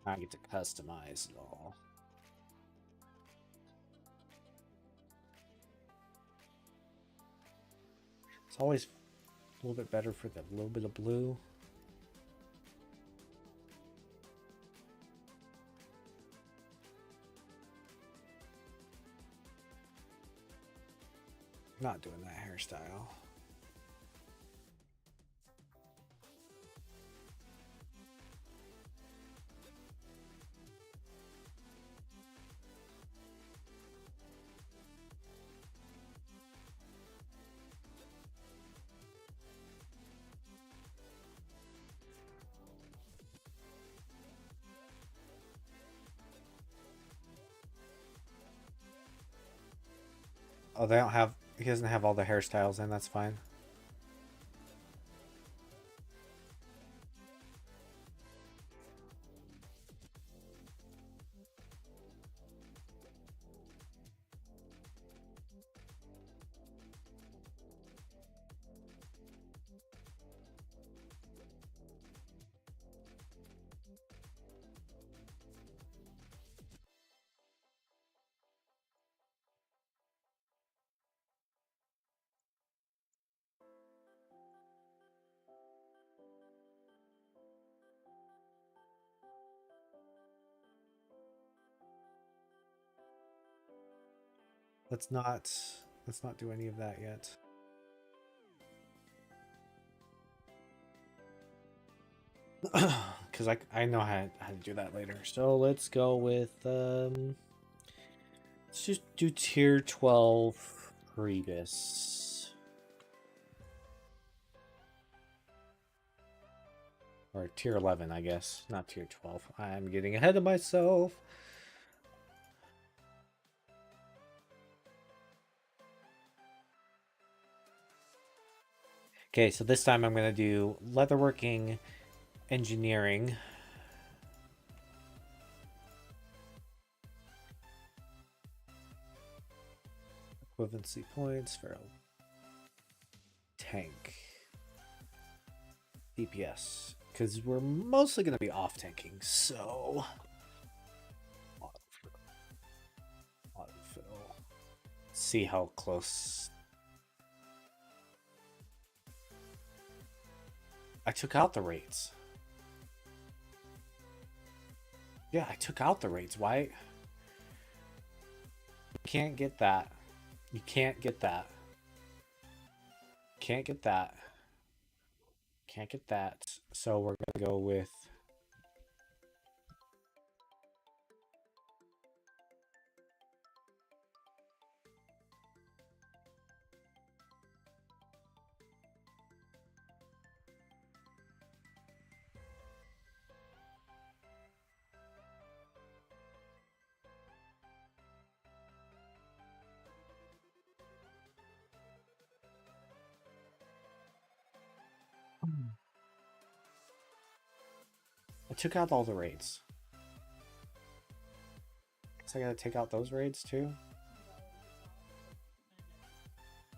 I get to customize it all. It's always a little bit better for the little bit of blue. Not doing that hairstyle. Oh, they don't have. He doesn't have all the hairstyles in. That's fine. Let's not do any of that yet. Because I know how to do that later. So let's go with let's just do tier 12 Priebus. Or tier 11, I guess. Not tier 12. I'm getting ahead of myself. Okay, so this time I'm going to do leatherworking engineering. Equivalency points for tank. DPS. Because we're mostly going to be off tanking, so... Autofill. See how close... I took out the rates. Yeah, I took out the rates. Why? You can't get that. You can't get that. Can't get that. Can't get that. So we're going to go with... I took out all the raids. So I gotta take out those raids too?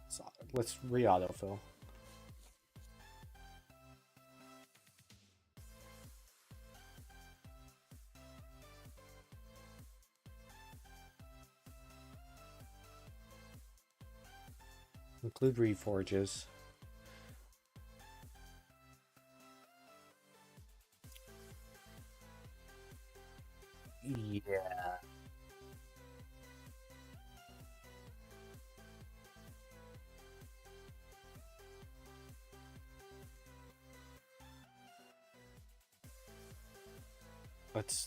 So let's re-autofill. Include reforges. Yeah.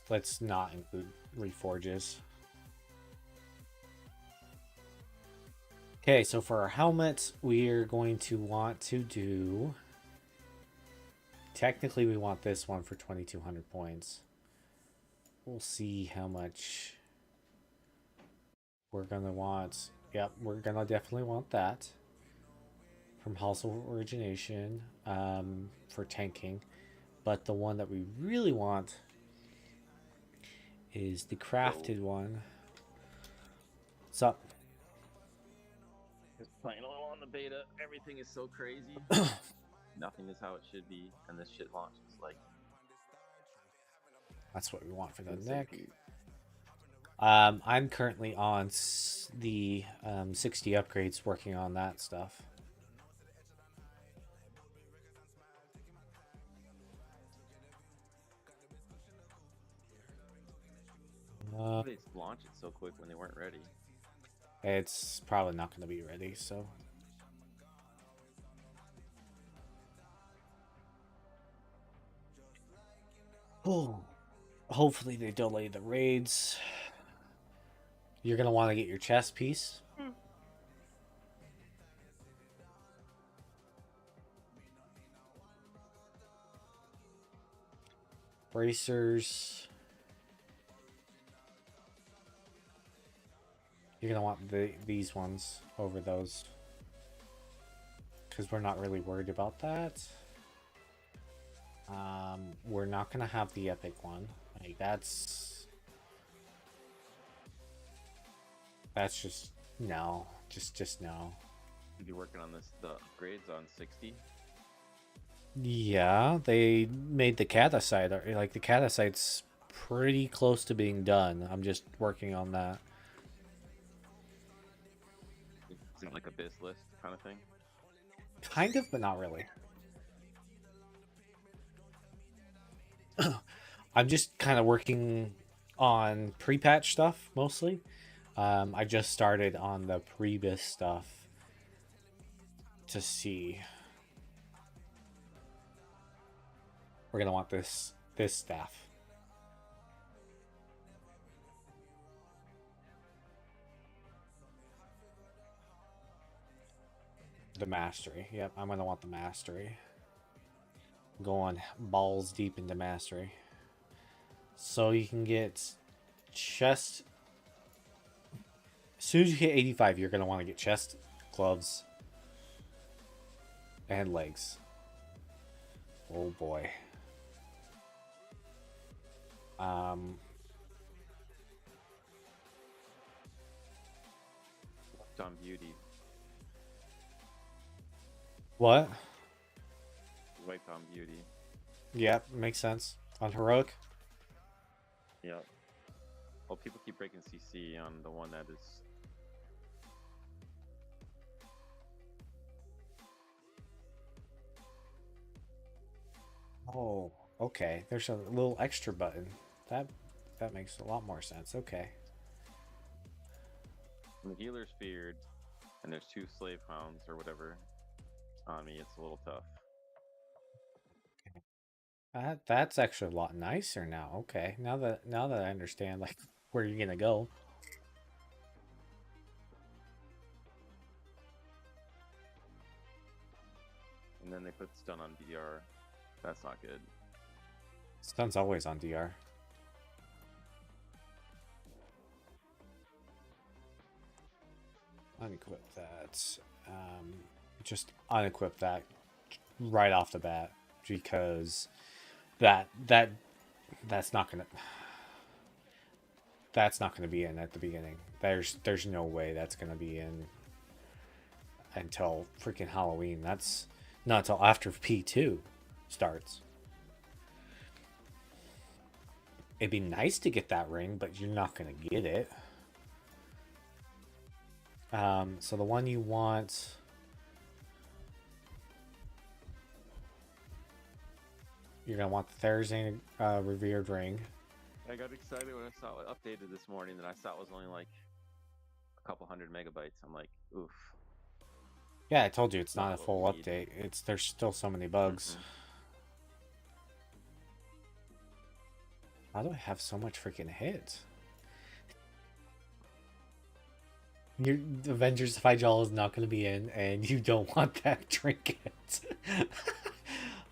Let's not include reforges. Okay, so for our helmets, we're going to want to do... Technically, we want this one for 2,200 points. We'll see how much we're gonna want. Yep, we're gonna definitely want that. From House of Origination, for tanking. But the one that we really want is the crafted one. What's up? Just playing a little on the beta. Everything is so crazy. Nothing is how it should be, and this shit launches like. That's what we want for the insane. neck. I'm currently on the 60 upgrades, working on that stuff. They launch it so quick when they weren't ready. It's probably not going to be ready, so. Oh, hopefully they delay the raids. You're going to want to get your chest piece. Bracers. You're gonna want these ones over those. Because we're not really worried about that. We're not gonna have the epic one. Like that's just no. Just no. You'd be working on this the upgrades on 60. Yeah, they made the catasite. Like the catasite's pretty close to being done. I'm just working on that. Is it like a biz list kind of thing? Kind of, but not really. I'm just kind of working on pre-patch stuff mostly. I just started on the pre-bis stuff to see. We're gonna want this staff. The mastery. Yep, I'm gonna want the mastery. Going balls deep into mastery. So you can get chest. As soon as you hit 85, you're gonna want to get chest, gloves, and legs. Oh boy. On beauty. What? Wiped on beauty. Yeah, makes sense. On heroic. Yeah. Well, people keep breaking CC on the one that is. Oh, okay. There's a little extra button. That makes a lot more sense. Okay. When the healer's feared, and there's 2 slave hounds or whatever on me, it's a little tough. That's actually a lot nicer now. Okay. Now that I understand like where you're gonna go. And then they put stun on DR. That's not good. Stun's always on DR. Unequip that. Just unequip that right off the bat because that's not gonna be in at the beginning. There's no way that's gonna be in until freaking Halloween. That's not until after P2 starts. It'd be nice to get that ring, but you're not gonna get it. So the one you want. You're gonna want the Therazane Revered Ring. I got excited when I saw it updated this morning that I saw it was only like a couple hundred megabytes. I'm like, oof. Yeah, I told you it's not a what full we need. update. There's still so many bugs. Why do I have so much freaking hits? Your Avengers Figel is not going to be in, and you don't want that trinket.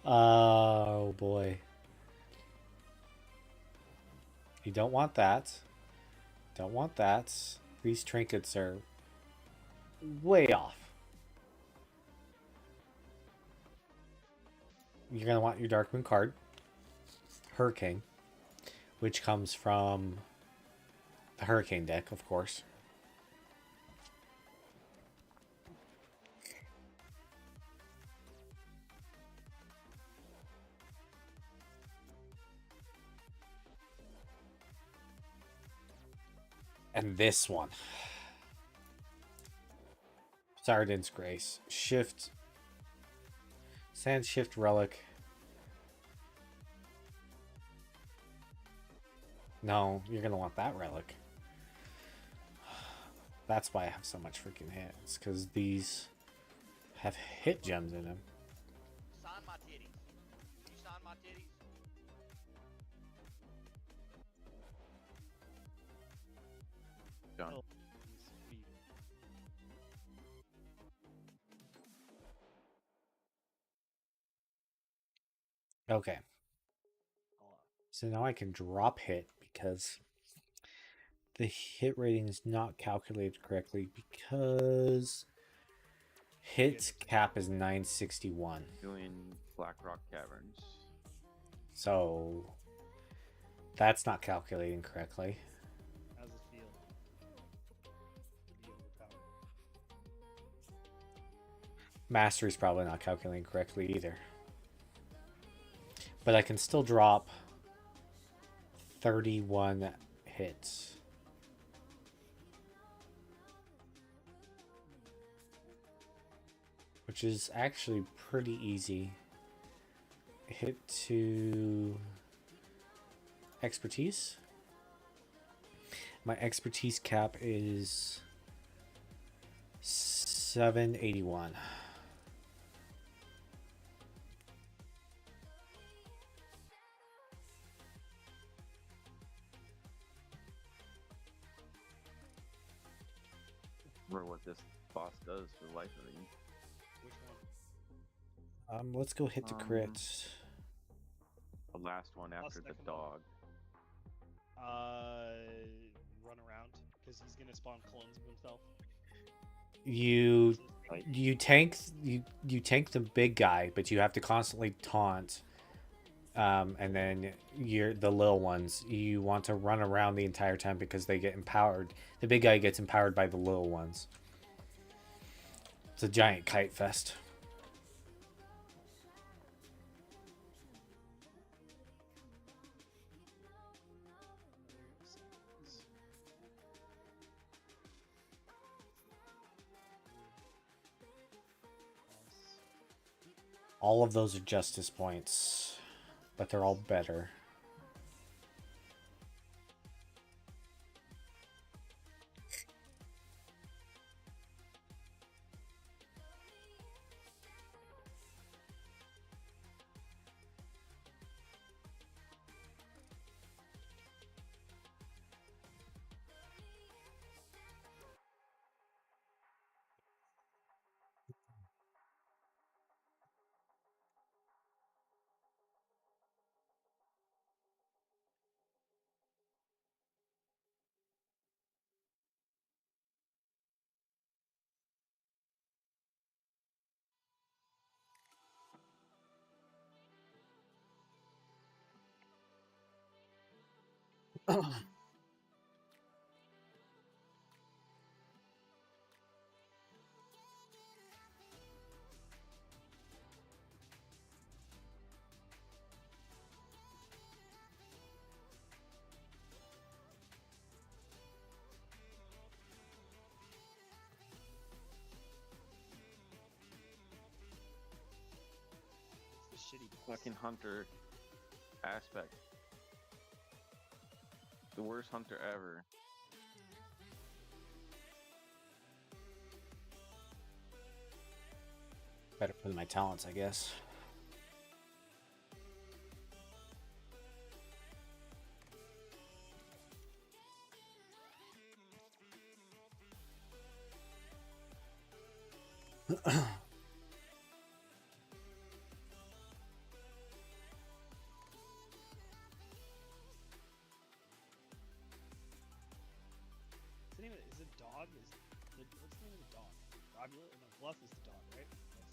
Oh boy. You don't want that. Don't want that. These trinkets are way off. You're going to want your Darkmoon card. Hurricane. Which comes from the Hurricane deck, of course. And this one. Sardin's Grace. Shift. Sand Shift Relic. No, you're going to want that relic. That's why I have so much freaking hits. Because these have hit gems in them. Sign my titties. You sign my titties? John. No. Okay. So now I can drop hit because the hit rating is not calculated correctly because hit cap is 961. Doing Black Rock Caverns. So that's not calculating correctly. How's it feel to be overpowered? Mastery's probably not calculating correctly either. But I can still drop 31 hits. Which is actually pretty easy. Hit to expertise. My expertise cap is 781. Remember what this boss does for life of me. Which one? Let's go hit the crits. The last one after the second dog. Run around because he's gonna spawn clones of himself. You tank the big guy, but you have to constantly taunt. And then the little ones, you want to run around the entire time because they get empowered. The big guy gets empowered by the little ones. It's a giant kite fest. All of those are justice points, but they're all better. It's the shitty boss. Fucking hunter aspect. The worst hunter ever. Better for my talents, I guess. Is it dog? What's the name of the dog? Robula? No, Bluff is the dog, right? Yes.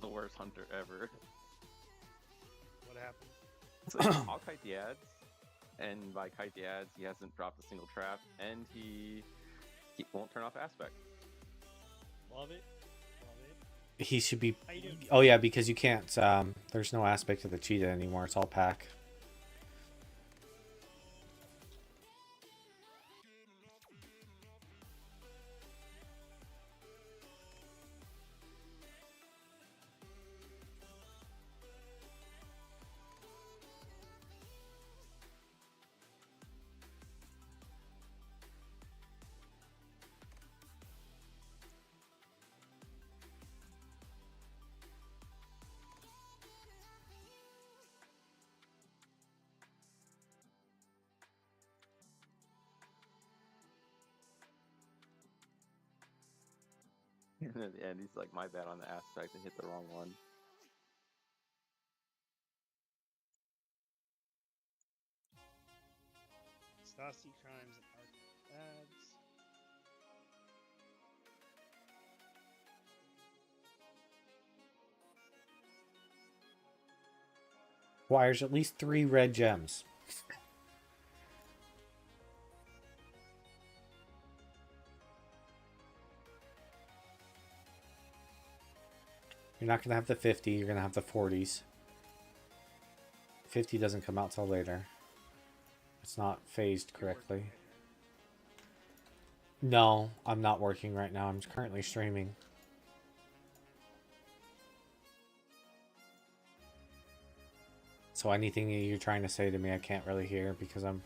The worst hunter ever. What happened? It's like, I'll kite the ads, and by kite the ads, he hasn't dropped a single trap, and he won't turn off aspect. Love it. Love it. He should be. How you doing? Oh yeah, because you can't. There's no aspect of the cheetah anymore. It's all pack. And at the end, he's like, "My bad on the aspect. I hit the wrong one." Stassi crimes and arcads. Requires at least 3 red gems. You're not going to have the 50, you're going to have the 40s. 50 doesn't come out till later. It's not phased correctly. No, I'm not working right now. I'm currently streaming. So anything you're trying to say to me, I can't really hear because I'm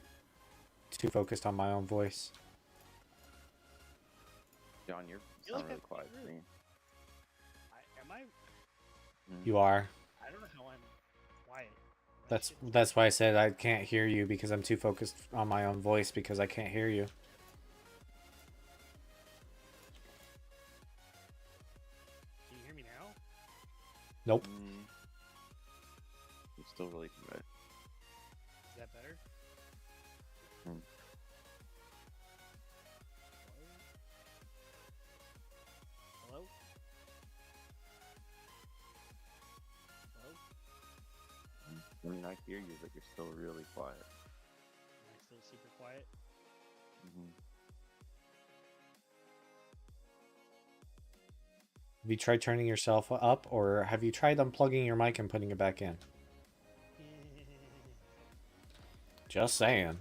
too focused on my own voice. John, you're feel like sound really I'm quiet to rude. me. Am I? You are. I don't know how I'm quiet. That's why I said I can't hear you because I'm too focused on my own voice because I can't hear you. Can you hear me now? Nope. I'm still really quiet. Is that better? Hmm. Hello? Hello? I mean, I hear you, but you're still really quiet. Am I still super quiet? Have you tried turning yourself up or have you tried unplugging your mic and putting it back in? Just saying.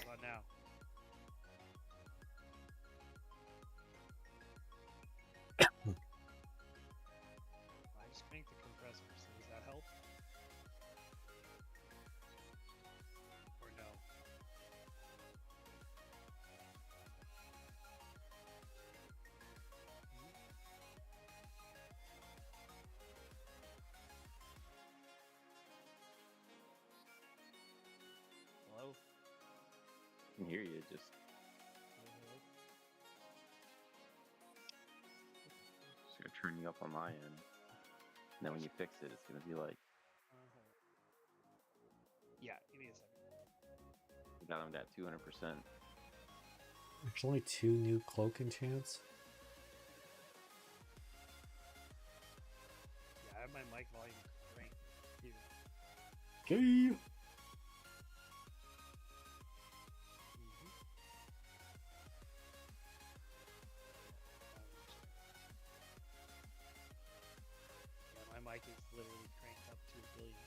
How about now? I just cranked the compressor, so does that help? Or no? Hello? I can hear you, just Hello? gonna turn you up on my end. And then when you fix it, it's gonna be like, Yeah, give me a second. you got him at 200%. There's only 2 new cloak enchants. Yeah, I have my mic volume cranked here. Okay. Yeah, my mic is literally cranked up to 1 billion.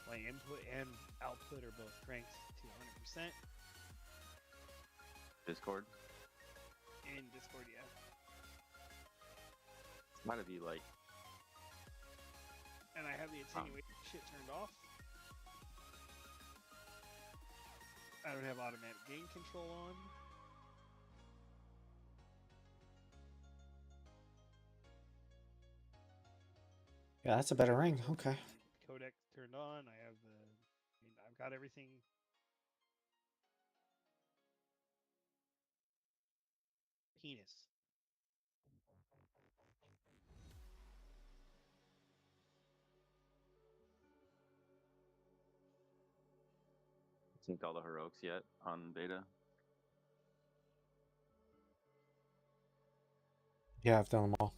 My input and output are both cranked to 100%. Discord? In Discord, yeah. It's gotta be like, And I have the attenuated shit turned off. I don't have automatic gain control on. Yeah, that's a better ring. Okay. Codec turned on. I have the. I mean, I've got everything. Penis. synced all the heroics yet on beta? Yeah, I've done them all.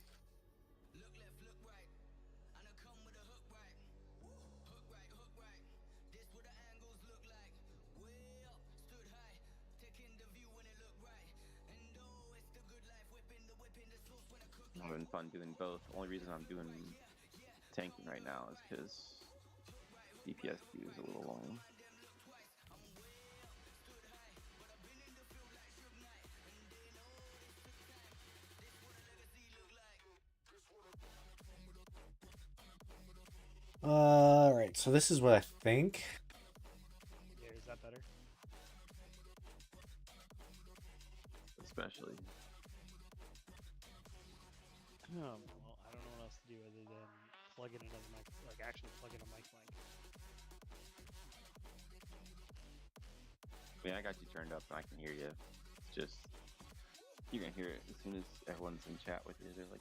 I'm having fun doing both. The only reason I'm doing tanking right now is because DPS queue is a little long. Alright, so this is what I think. Yeah, is that better? Especially. Well, I don't know what else to do other than plug in another mic, like actually plug in a mic. I mean, I got you turned up and I can hear you. It's just you're gonna hear it as soon as everyone's in chat with you. They're like,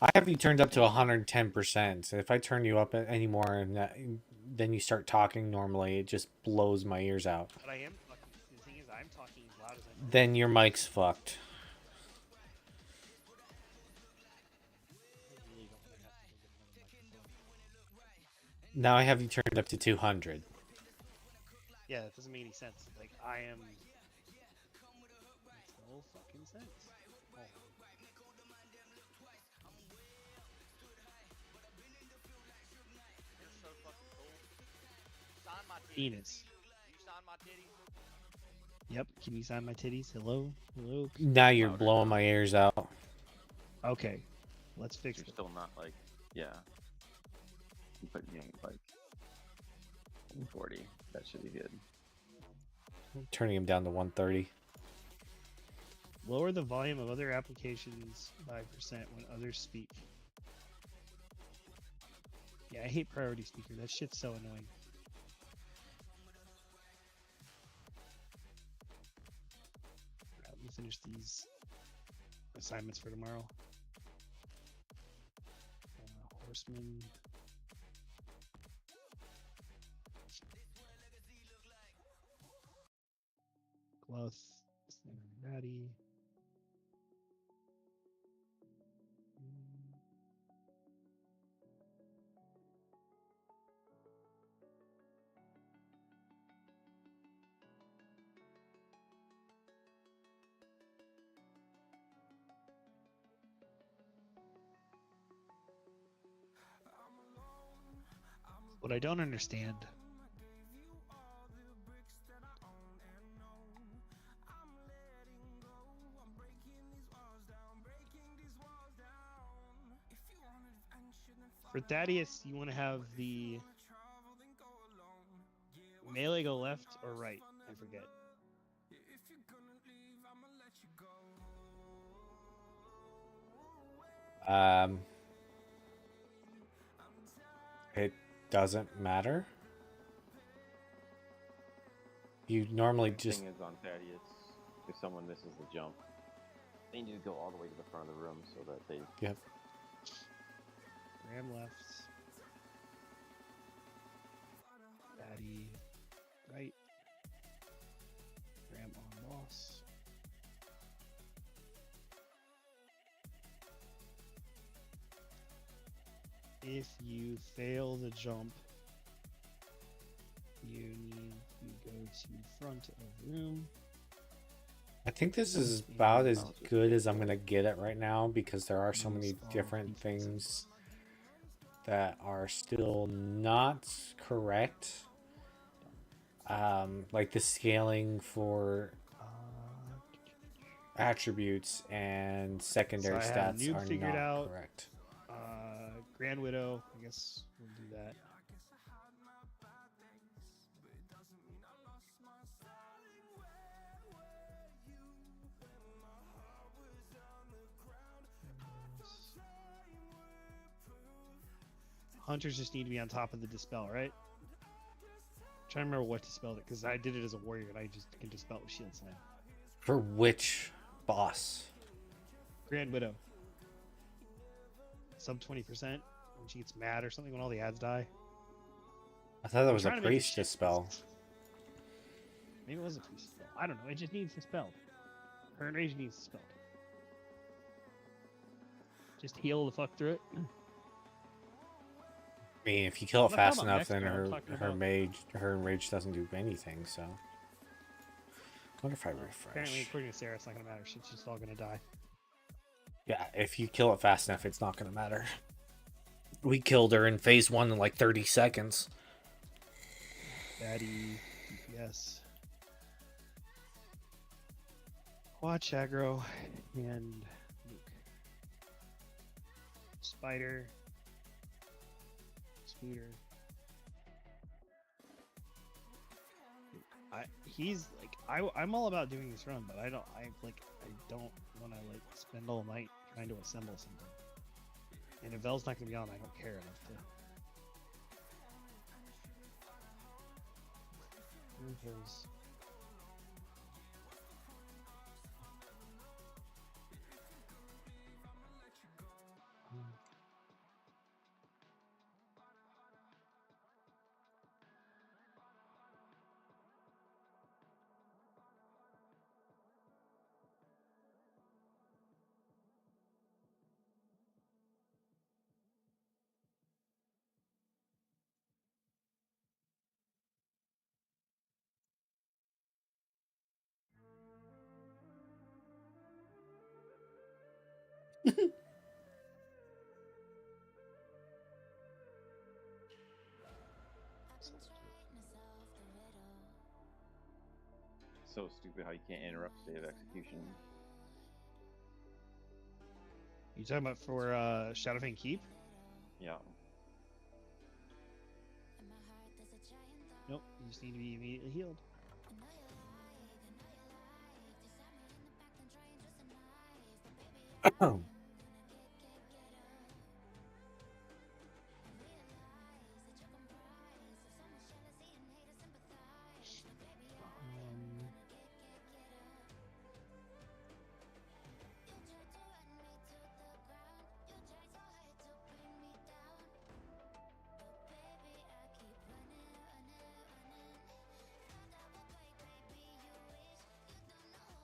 I have you turned up to 110%. So if I turn you up anymore and then you start talking normally, it just blows my ears out. But I am fucking. The thing is, I'm talking as loud as I can. Then your mic's fucked. I really don't want to have to go get another microphone. Now I have you turned up to 200. Yeah, that doesn't make any sense. Like, I am. Makes no fucking sense. Oh. You're so fucking cool. Sign my titties. Penis. You sign my titties. Yep. Can you sign my titties? Hello? Hello? Now you're Louder blowing now. my ears out. Okay. Let's fix you're it. still not like, yeah. But you know, like 40. That should be good. Turning him down to 130. Lower the volume of other applications by percent when others speak. Yeah, I hate priority speaker. That shit's so annoying. Alright, let me finish these assignments for tomorrow. Horseman. Glouth. Ratty. What I don't understand for Thaddeus, you want to have the melee go left or right? I forget. It doesn't matter. You normally The just thing is on Thaddeus, if someone misses the jump, they need to go all the way to the front of the room so that they. Yep. Ram left. Daddy right. Ram on boss. If you fail the jump, you need to go to front of room. I think this is about as good as I'm gonna get it right now because there are so many different things that are still not correct. Like the scaling for attributes and secondary So I have stats noob are figured not out. correct. Grand Widow, I guess we'll do that. Hunters just need to be on top of the dispel, right? I'm trying to remember what dispelled it because I did it as a warrior and I just can dispel it with shield slam. For which boss? Grand Widow. Sub 20% when she gets mad or something when all the ads die. I thought that I'm was a trying to make priest this shit- dispel. Maybe it was a priest spell. I don't know. It just needs dispelled. Her rage needs dispelled. Just heal the fuck through it. I mean, if you kill it I'm not fast talking enough, about then next round, I'm talking about- her rage doesn't do anything. So, I wonder if I Apparently, refresh. according to Sarah, it's not gonna matter. She's just all gonna die. Yeah, if you kill it fast enough, it's not gonna matter. We killed her in phase 1 in like 30 seconds. Daddy, DPS. Watch aggro and nuke. Spider. Scooter. He's like I'm all about doing this run, but I don't want to like spend all night trying to assemble something. And if Vel's not gonna be on, I don't care enough to. Where's So stupid how you can't interrupt state of execution. You talking about for Shadowfang Keep? Yeah. Nope. You just need to be immediately healed.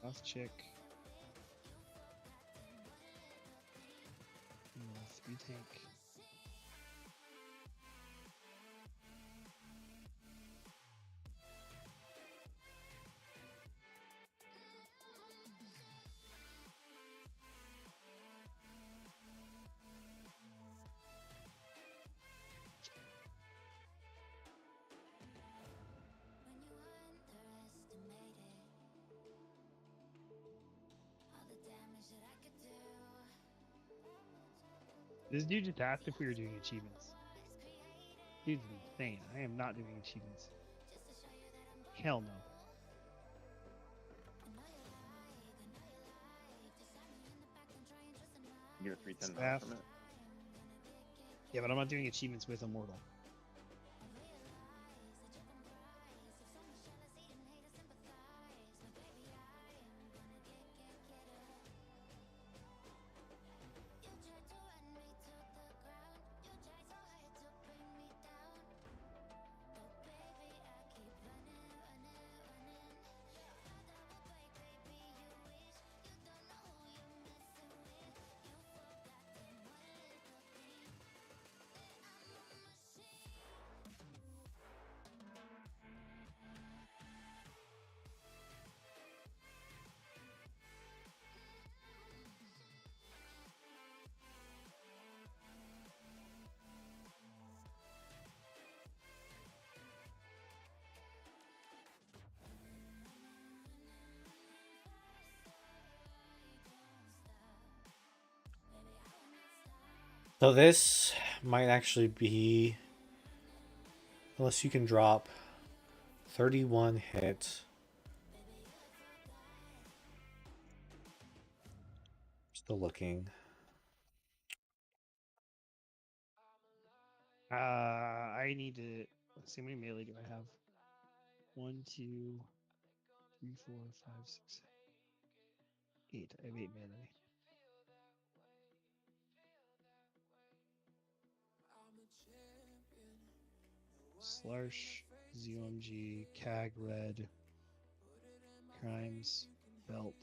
Last chick. Three tank. This dude just asked if we were doing achievements. Dude's insane. I am not doing achievements. Hell no. You're 310 Staff. from it. Yeah, but I'm not doing achievements with Immortal. So this might actually be, unless you can drop 31 hits. Still looking. I need to. Let's see, how many melee do I have? 1, 2, 3, 4, 5, 6, 8. I have 8 melee. Slarsh, ZOMG, CAG Red, Crimes, Belt,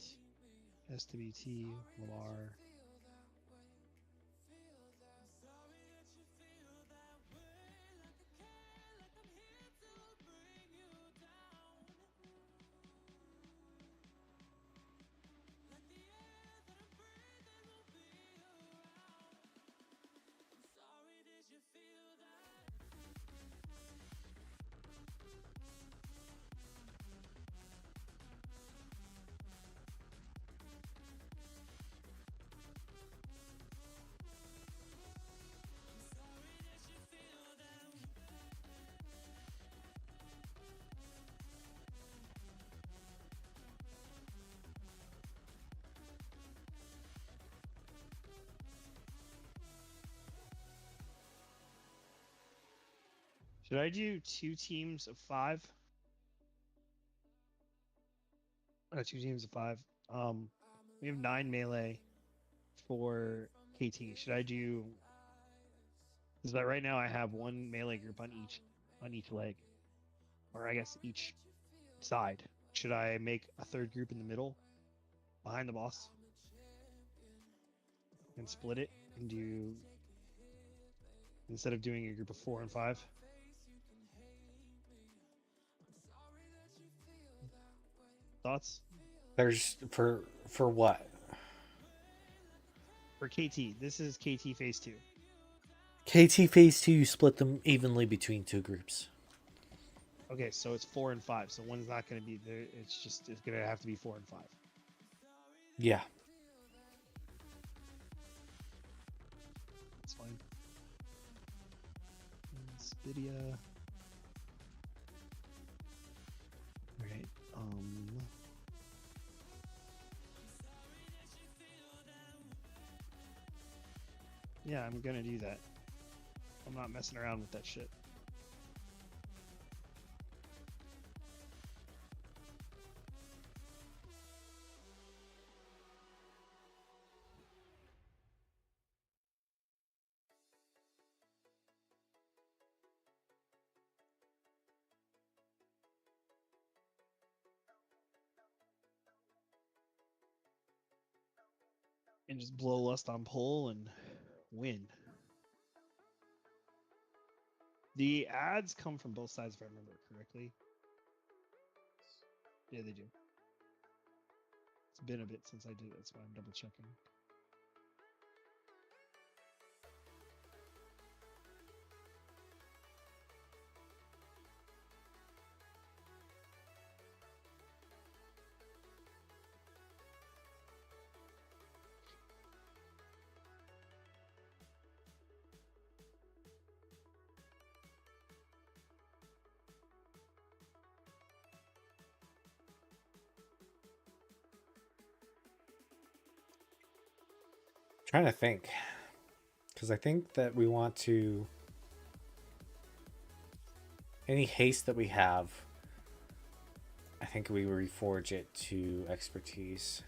SWT, Lamar. Should I do 2 teams of 5? 2 teams of 5. We have 9 melee for KT. Should I do? Is that right now? I have 1 melee group on each leg, or I guess each side. Should I make a third group in the middle, behind the boss, and split it and do, instead of doing a group of 4 and 5? Thoughts? There's for what? For KT, this is KT phase 2. KT phase 2, you split them evenly between two groups. Okay, so it's 4 and 5. So one's not going to be there. It's going to have to be 4 and 5. Yeah. That's fine. Nvidia. All right. Yeah, I'm gonna do that. I'm not messing around with that shit. And just blow lust on pull and win. The ads come from both sides, if I remember correctly. Yeah, they do. It's been a bit since I did it, that's why I'm double checking. Trying to think, because I think that we want to, any haste that we have, I think we reforge it to expertise,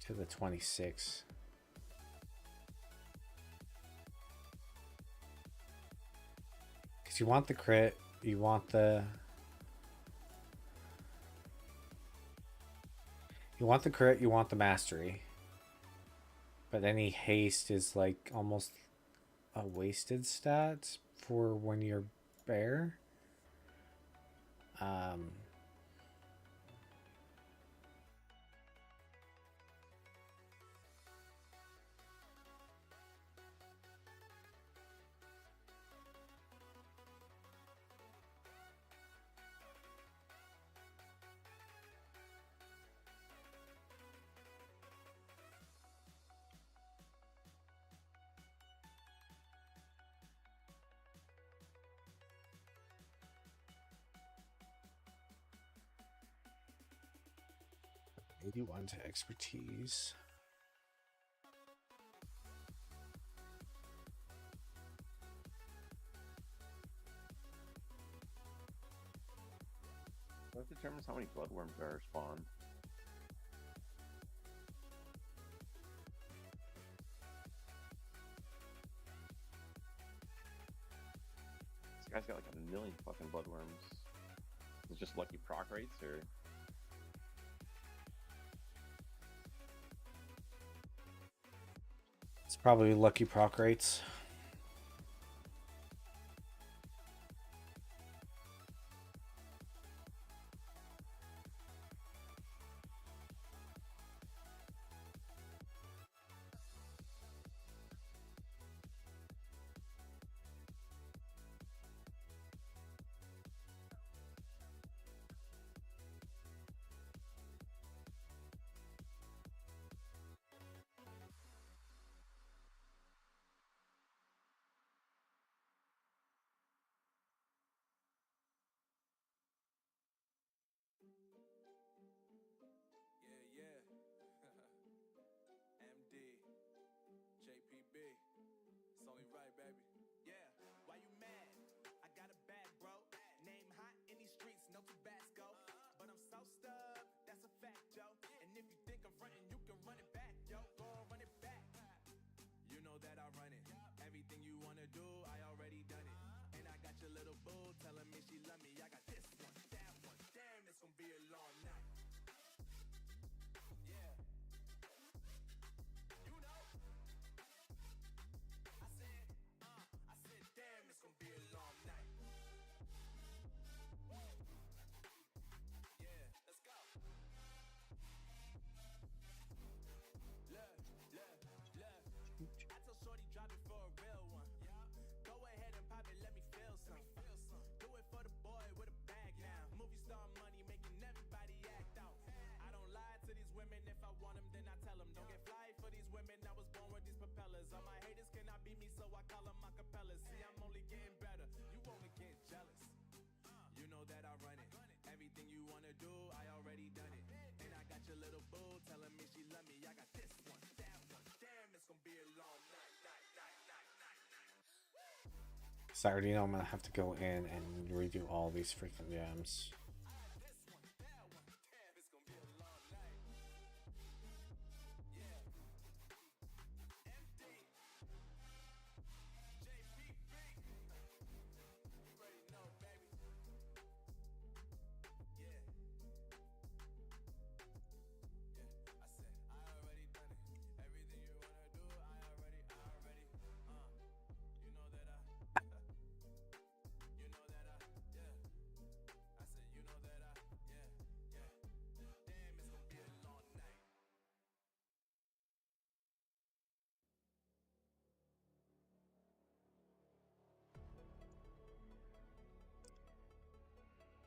to the 26. Because you want the crit, you want the crit, you want the mastery. But any haste is like almost a wasted stat for when you're bear. Maybe one to expertise. What determines how many bloodworms are spawned? This guy's got like a million fucking bloodworms. Is it just lucky proc rates, or? It's probably lucky proc rates. So I already know I'm gonna have to go in and redo all these freaking gems.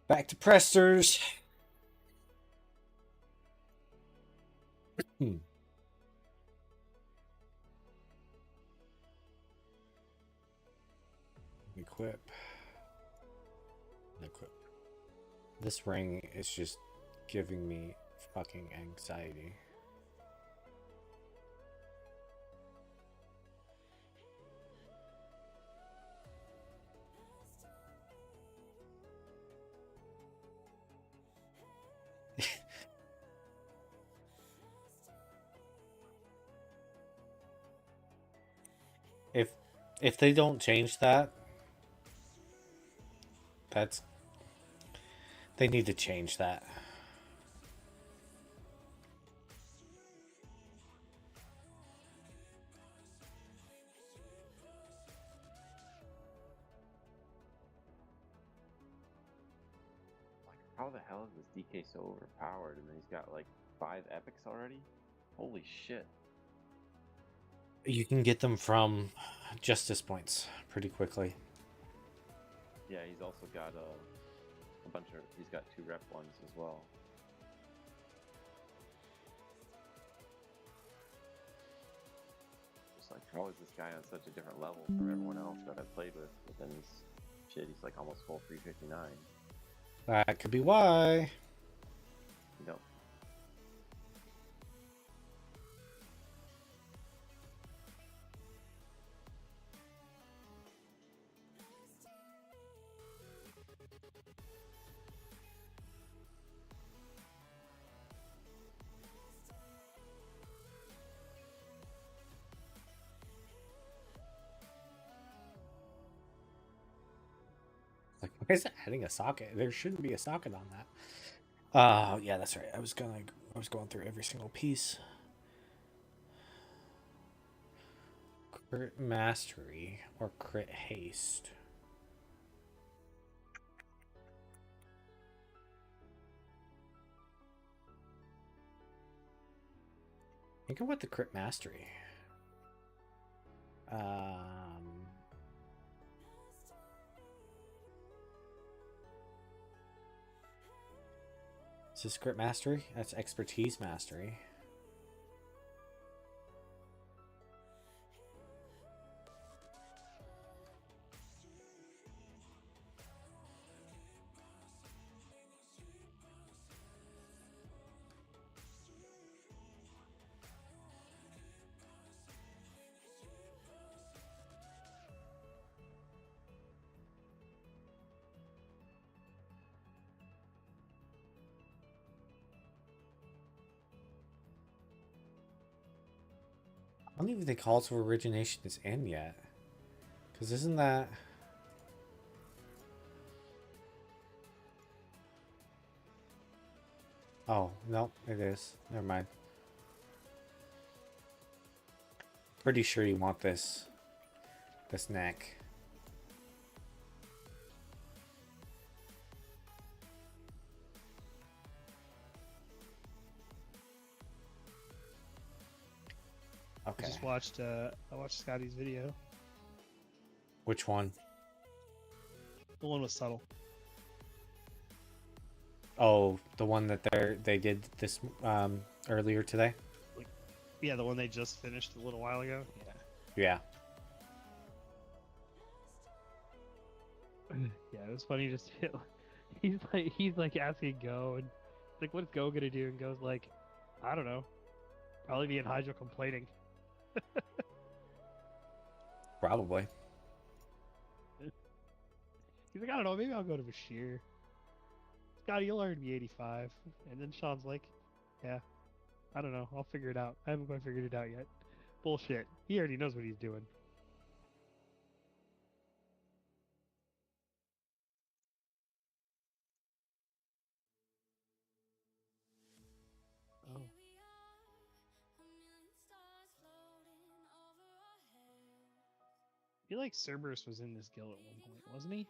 Back to Presters. Equip. Equip. This ring is just giving me fucking anxiety. If they don't change that, they need to change that. Like, how the hell is this DK so overpowered? And then he's got like 5 epics already? Holy shit. You can get them from justice points pretty quickly. Yeah, he's also got a bunch of. He's got 2 rep ones as well. It's like, how is this guy on such a different level from everyone else that I've played with? But then he's like almost full 359. That could be why. You know. Like, why is it adding a socket? There shouldn't be a socket on that. Yeah, that's right. I was going through every single piece. Crit mastery or crit haste. I think I want the crit mastery. Is this crit mastery? That's expertise mastery. I don't even think Calls of Origination is in yet. Because isn't that... Oh, no, it is. Never mind. Pretty sure you want this neck. Okay. I just watched Scotty's video. Which one? The one was subtle. Oh, the one that they did this earlier today? Yeah, the one they just finished a little while ago. Yeah. Yeah, it was funny just he's like asking Go, and Like, what's Go gonna do? And Go's like, I don't know. Probably be in Hydro complaining. Probably. He's like, I don't know. Maybe I'll go to Bashir. Scotty, you'll earn me 85. And then Sean's like, yeah, I don't know. I'll figure it out. I haven't quite figured it out yet. Bullshit. He already knows what he's doing. Oh. I feel like Cerberus was in this guild at one point, wasn't he?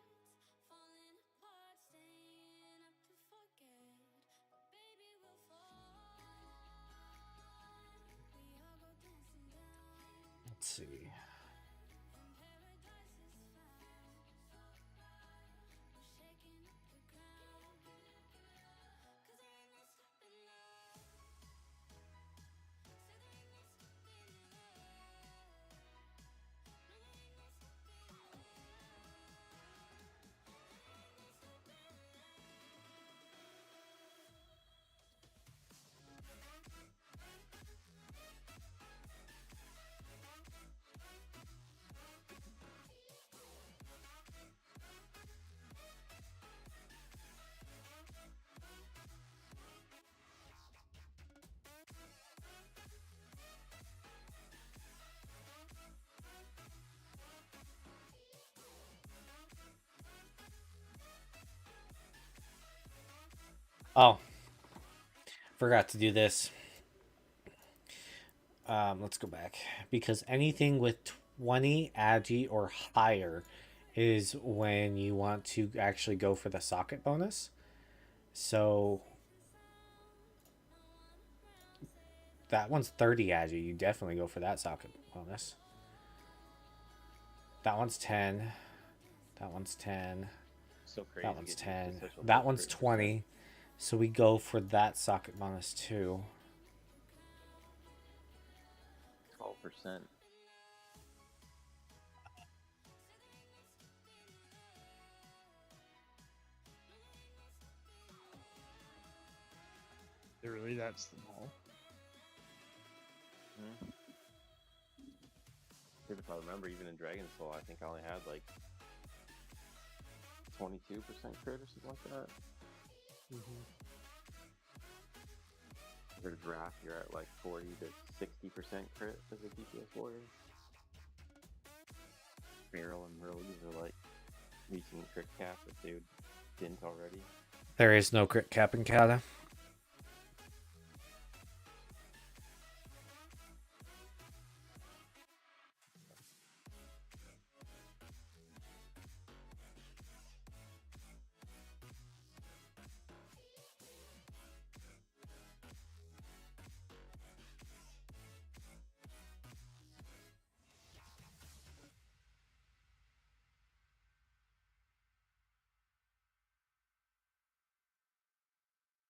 Let's see. Oh, forgot to do this. Let's go back. Because anything with 20 agi or higher is when you want to actually go for the socket bonus. So that one's 30 agi. You definitely go for that socket bonus. That one's 10. That one's 10. So crazy. That one's getting 10. used to such a That low one's crit 20. So we go for that socket bonus too. 12%. They're really that small. Hmm. If I remember, even in Dragon Soul, I think I only had like 22% crit or something like that. Mm-hmm. For the draft, you're at like 40 to 60% crit as a DPS warrior. Barrel and Rose are like reaching crit cap if they didn't already. There is no crit cap in Kata.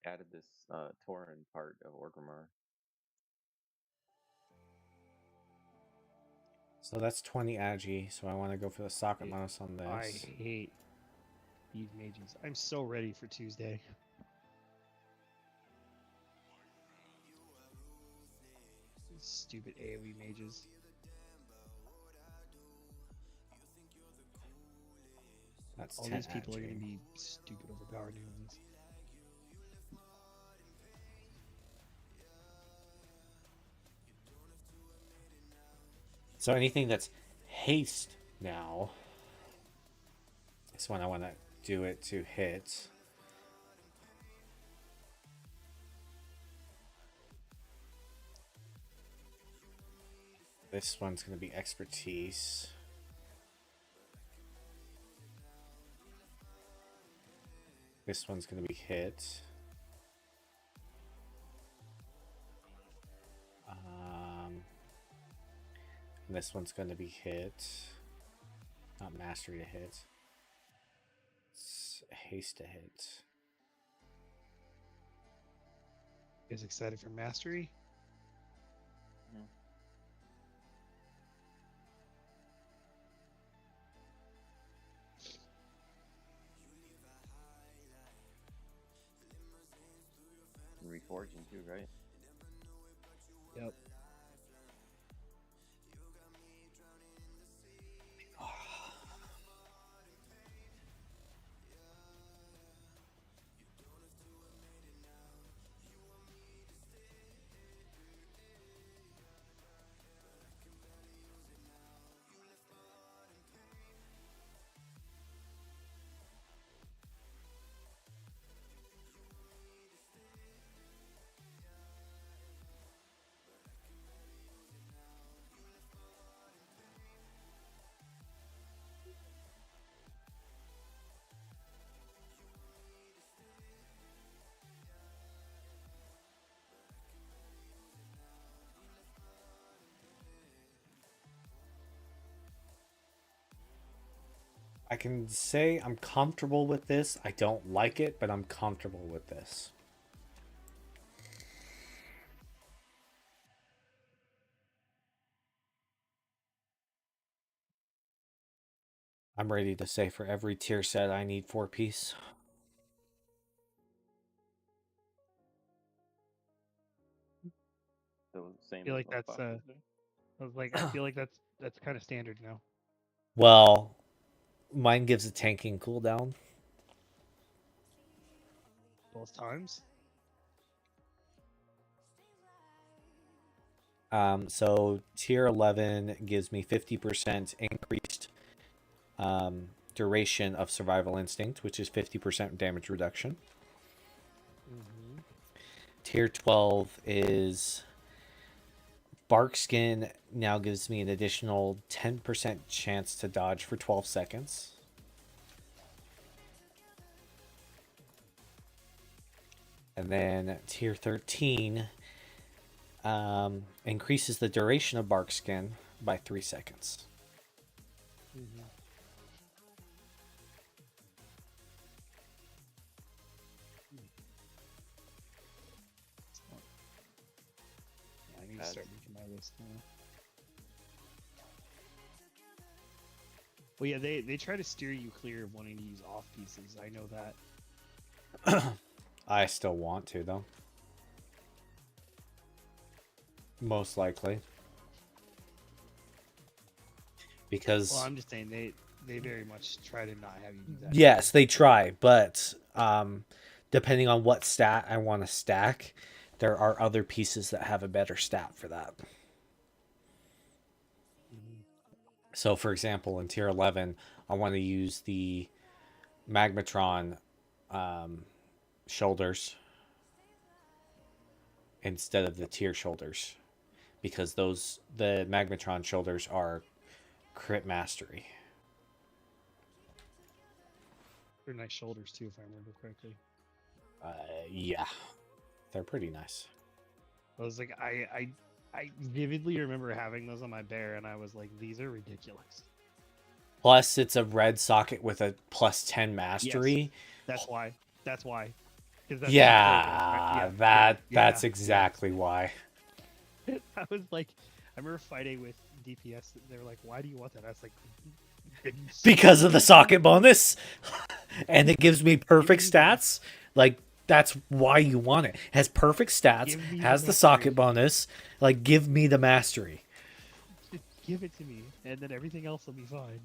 Added this Tauren part of Orgrimmar. So that's 20 agi. So I want to go for the socket bonus on this. I hate these mages. I'm so ready for Tuesday. These stupid AoE mages. That's All 10 these people are agi. going to be stupid overpowered new ones. So anything that's haste now is when I want to do it to hit. This one's going to be expertise. This one's going to be hit. And this one's going to be hit. Not mastery to hit. It's haste to hit. You guys excited for Mastery? Mm. foraging too, right? Yep. I can say I'm comfortable with this. I don't like it, but I'm comfortable with this. I'm ready to say for every tier set I need 4-piece. So I same feel as like most that's boxes. I feel like that's kind of standard now. Well, mine gives a tanking cooldown. Both times. So tier 11 gives me 50% increased duration of survival instinct, which is 50% damage reduction. Mm-hmm. Tier 12 is bark skin now gives me an additional 10% chance to dodge for 12 seconds. And then tier 13 increases the duration of bark skin by 3 seconds. Mm-hmm. I need to start making my list now. Well, yeah, they try to steer you clear of wanting to use off pieces. I know that. I still want to, though. Most likely. Because... Well, I'm just saying they very much try to not have you do that. Yes, they try, but depending on what stat I want to stack, there are other pieces that have a better stat for that. Mm-hmm. So, for example, in tier 11, I want to use the Magmatron shoulders instead of the tier shoulders, because the Magmatron shoulders are crit mastery. They're nice shoulders too, if I remember correctly. Yeah, they're pretty nice. I was like, I vividly remember having those on my bear, and I was like, these are ridiculous. Plus, it's a red socket with a plus 10 mastery. That's why. That's why. Because Yeah, that's yeah. exactly why. I was like, I remember fighting with DPS. They were like, "Why do you want that?" I was like, Because of the socket bonus, and it gives me perfect stats. Like, that's why you want it. Has perfect stats, has the socket bonus. Like, give me the mastery. Just give it to me, and then everything else will be fine.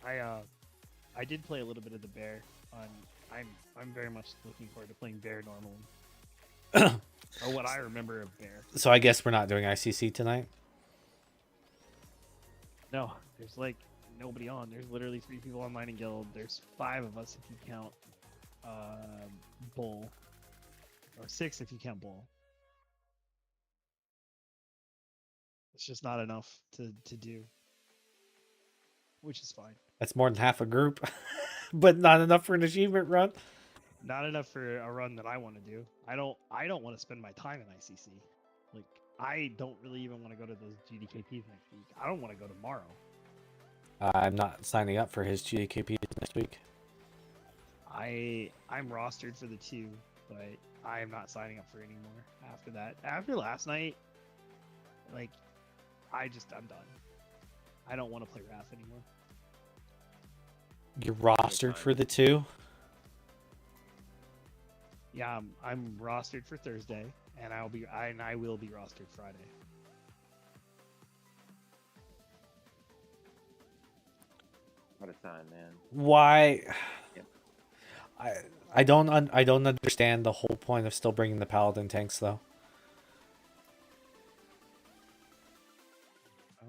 I did play a little bit of the bear. I'm very much looking forward to playing bear normally. Or what I remember of bear. So I guess we're not doing ICC tonight. No, there's like nobody on. There's literally 3 people on Mining Guild. There's 5 of us if you count Bull, or 6 if you count Bull. It's just not enough to do, which is fine. That's more than half a group, but not enough for an achievement run. Not enough for a run that I want to do. I don't want to spend my time in ICC. Like, I don't really even want to go to those GDKPs next week. I don't want to go tomorrow. I'm not signing up for his GAKP next week. I'm rostered for the 2, but I am not signing up for any more after that. After last night, like, I'm done. I don't want to play Wrath anymore. You're rostered for the 2? Yeah, I'm rostered for Thursday, and I will be rostered Friday. What a time, man. Why? Yep. I don't understand the whole point of still bringing the paladin tanks though. Oh.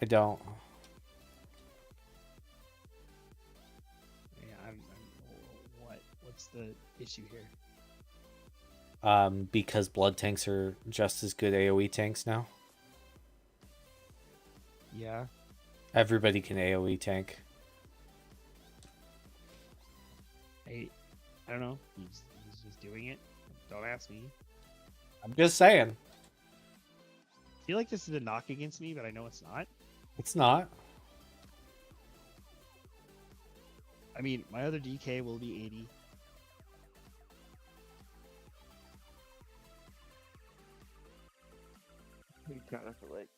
I don't. Yeah, what's the issue here? Because blood tanks are just as good AoE tanks now. Yeah. Everybody can AoE tank. I don't know. He's just doing it. Don't ask me. I'm just saying. I feel like this is a knock against me, but I know it's not. It's not. I mean, my other DK will be 80. We got it for like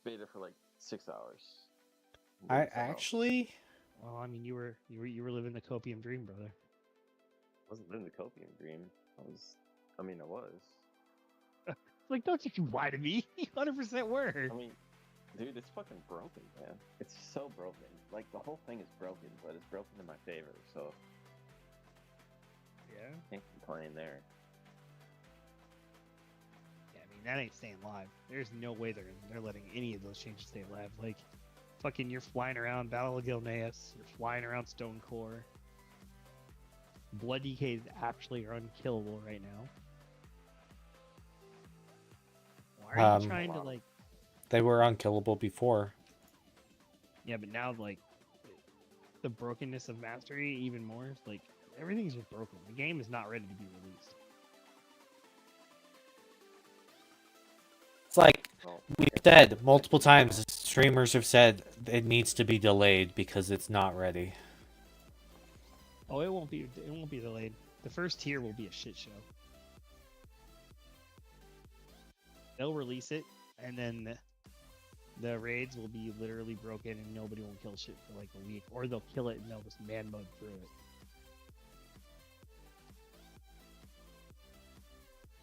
beta for like 6 hours. I So, actually. Well, I mean, you were living the copium dream, brother. I wasn't living the copium dream. I was. Like, don't you lie to me. You 100% were. I mean, dude, it's fucking broken, man. It's so broken. Like, the whole thing is broken, but it's broken in my favor, so Yeah. can't complain there. Yeah, I mean, that ain't staying live. There's no way they're letting any of those changes stay live. Like, fucking, you're flying around Battle of Gilneas. You're flying around Stone Core. Blood DKs actually are unkillable right now. Why are you trying to, like... They were unkillable before. Yeah, but now, like, the brokenness of Mastery even more. Like, everything's just broken. The game is not ready to be released. It's like Well, we've yeah, said multiple times. Streamers have said it needs to be delayed because it's not ready. Oh, it won't be delayed. The first tier will be a shit show. They'll release it, and then the raids will be literally broken, and nobody will kill shit for like a week, or they'll kill it and they'll just man mode through it,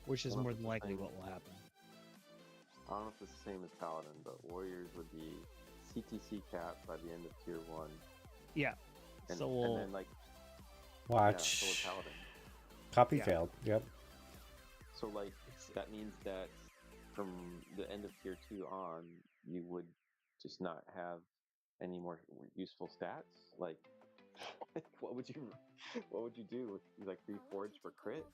which is Well, more that's than the likely thing. what will happen. I don't know if it's the same as Paladin, but Warriors would be CTC cap by the end of tier 1. Yeah. And, So and we'll then, like, Watch. so would Paladin. Copy Yeah. failed. Yep. So, like, that means that from the end of tier 2 on, you would just not have any more useful stats. Like, what would you do with like Reforge for crit?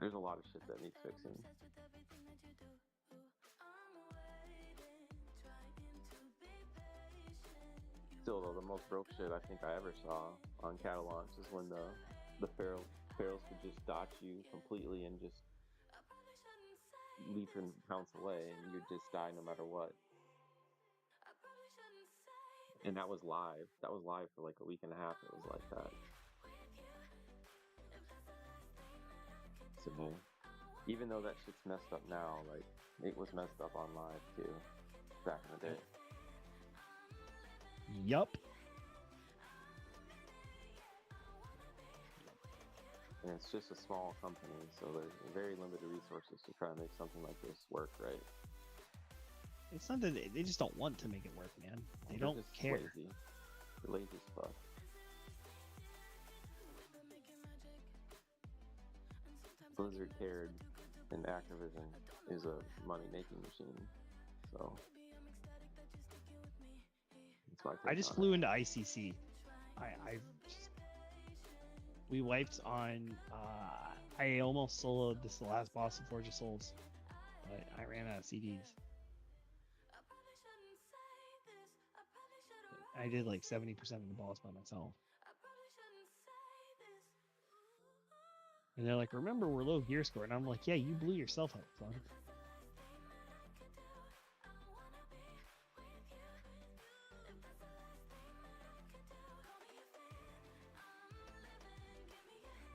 There's a lot of shit that needs fixing. Still, though, the most broke shit I think I ever saw on Catalans is when the Pharaohs could just dodge you completely and just leap and pounce away, and you'd just die no matter what. And that was live. That was live for like a week and a half. It was like that. So even though that shit's messed up now, like it was messed up on live too, back in the day. Yup. And it's just a small company, so there's very limited resources to try to make something like this work right. It's not that they just don't want to make it work, man. They They're don't just care. Lazy. They're lazy as fuck. Blizzard cared, and Activision is a money-making machine, so that's my take I just on flew it. into ICC. We wiped on. I almost soloed this last boss of Forge of Souls, but I ran out of CDs. I did like 70% of the boss by myself. And they're like, remember, we're low gear score. And I'm like, yeah, you blew yourself up, son.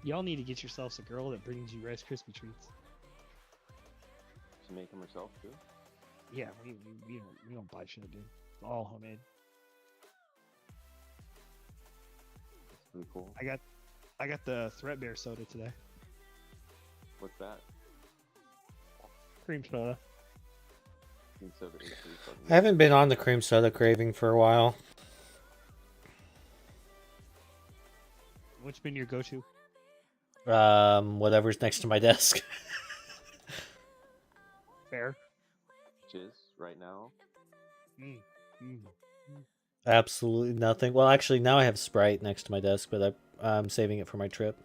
Y'all need to get yourselves a girl that brings you Rice Krispie treats. She make them herself too. Yeah, we don't buy shit, dude. All homemade. That's pretty cool. I got the Threadbare soda today. What's that? Cream soda. Cream soda is pretty fucking I haven't been on the cream soda craving for a while. What's been your go-to? Whatever's next to my desk. Fair. Jizz right now. Mm. Mm. Absolutely nothing. Well, actually, now I have Sprite next to my desk, but I'm saving it for my trip.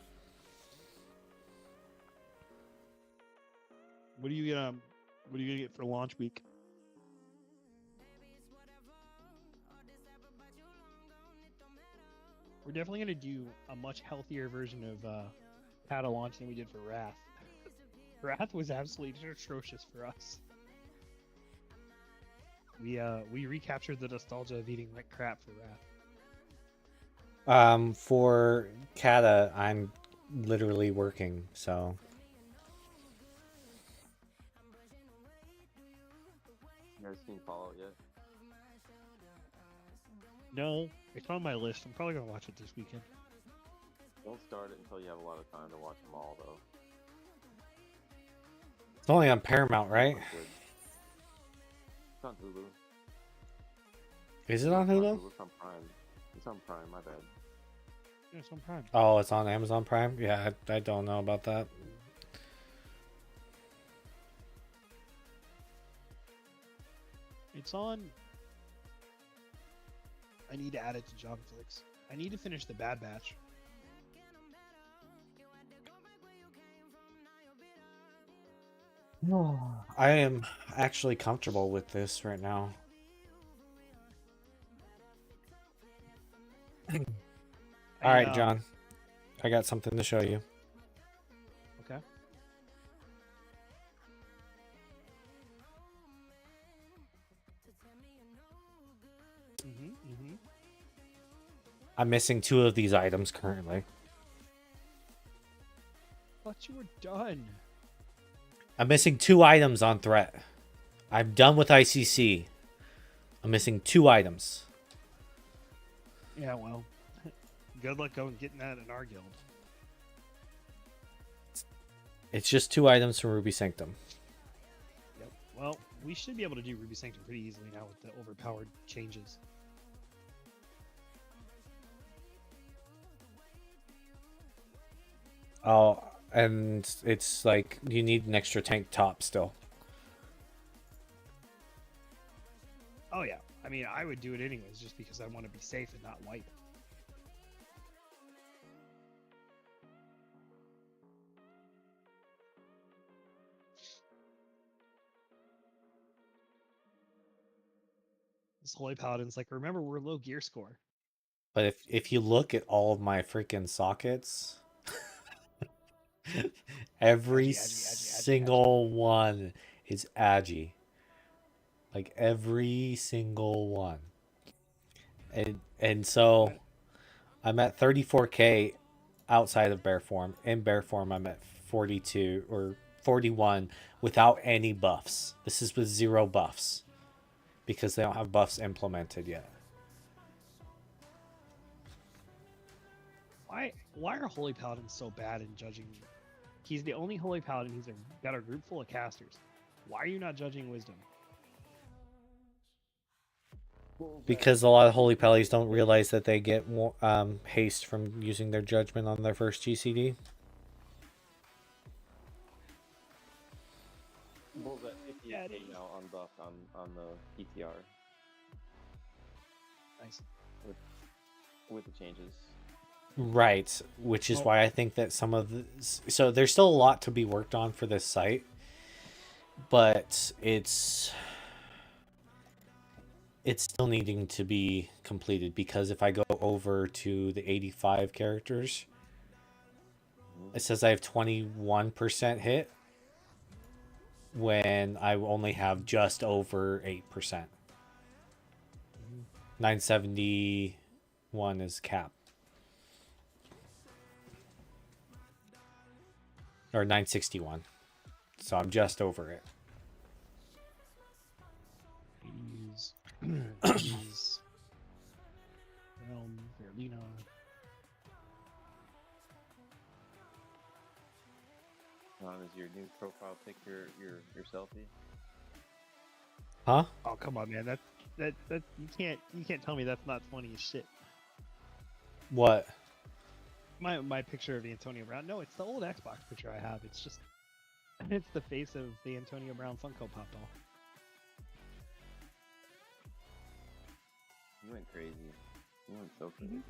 What do you get? What are you gonna get for launch week? We're definitely gonna do a much healthier version of Pata launch than we did for Wrath. Wrath was absolutely atrocious for us. We recaptured the nostalgia of eating like crap for Wrath. For Kata, I'm literally working, so You guys seen Fallout yet? No, it's on my list. I'm probably gonna watch it this weekend. Don't start it until you have a lot of time to watch them all, though. it's only on Paramount, right? It's good. It's on Hulu. Is it on Hulu? It's on Prime. It's on Prime. My bad. Yeah, it's on Prime. Oh, it's on Amazon Prime? Yeah, I don't know about that. It's on. I need to add it to John Flix. I need to finish the Bad Batch. I am actually comfortable with this right now. All right, John. I got something to show you. Okay. I'm missing 2 of these items currently. Thought you were done. I'm missing 2 items on threat. I'm done with ICC. I'm missing 2 items. Yeah, well, good luck going getting that in our guild. It's just 2 items from Ruby Sanctum. Yep. Well, we should be able to do Ruby Sanctum pretty easily now with the overpowered changes. Oh, and it's like you need an extra tank top still. Oh yeah. I mean, I would do it anyways just because I want to be safe and not wipe. This Holy Paladin's like, remember, we're low gear score. But if you look at all of my freaking sockets, every single one is agi. Like every single one. And so I'm at 34k outside of bear form. In bear form I'm at 42 or 41 without any buffs. This is with 0 buffs because they don't have buffs implemented yet. Why are Holy Paladins so bad in judging? He's the only Holy Paladin who's got a group full of casters. Why are you not judging Wisdom? Because a lot of Holy Pallies don't realize that they get more, haste from using their judgment on their first GCD. Well, that 58 now unbuffed on the PTR. Nice. With the changes. Right, which is why I think that some of the... So there's still a lot to be worked on for this site, but it's still needing to be completed, because if I go over to the 85 characters, it says I have 21% hit when I only have just over 8%. 971 is cap. Or 961. So I'm just over it. Is Verlina. Is your new profile picture your selfie? Huh? Oh come on, man. That you can't tell me that's not funny as shit. What? My picture of Antonio Brown. No, it's the old Xbox picture I have. It's just it's the face of the Antonio Brown Funko Pop doll. You went crazy. You went so crazy.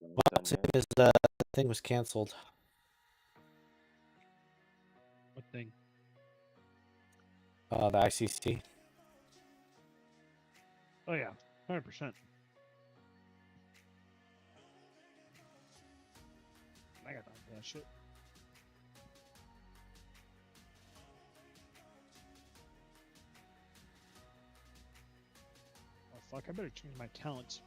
Well, seeing as the thing was canceled. What thing? The ICC. Oh yeah, 100%. I got that shit. Oh fuck! I better change my talents.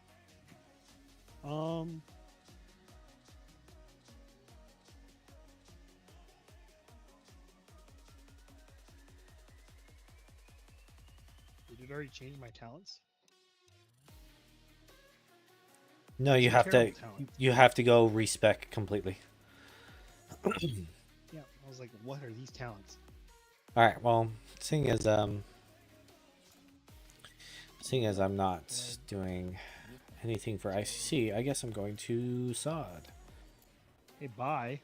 Did it already change my talents? No, you It's a have to. terrible talent. You have to go respec completely. Yeah, I was like, what are these talents? All right. Well, seeing as I'm not doing anything for ICC, I guess I'm going to sod. Hey, bye.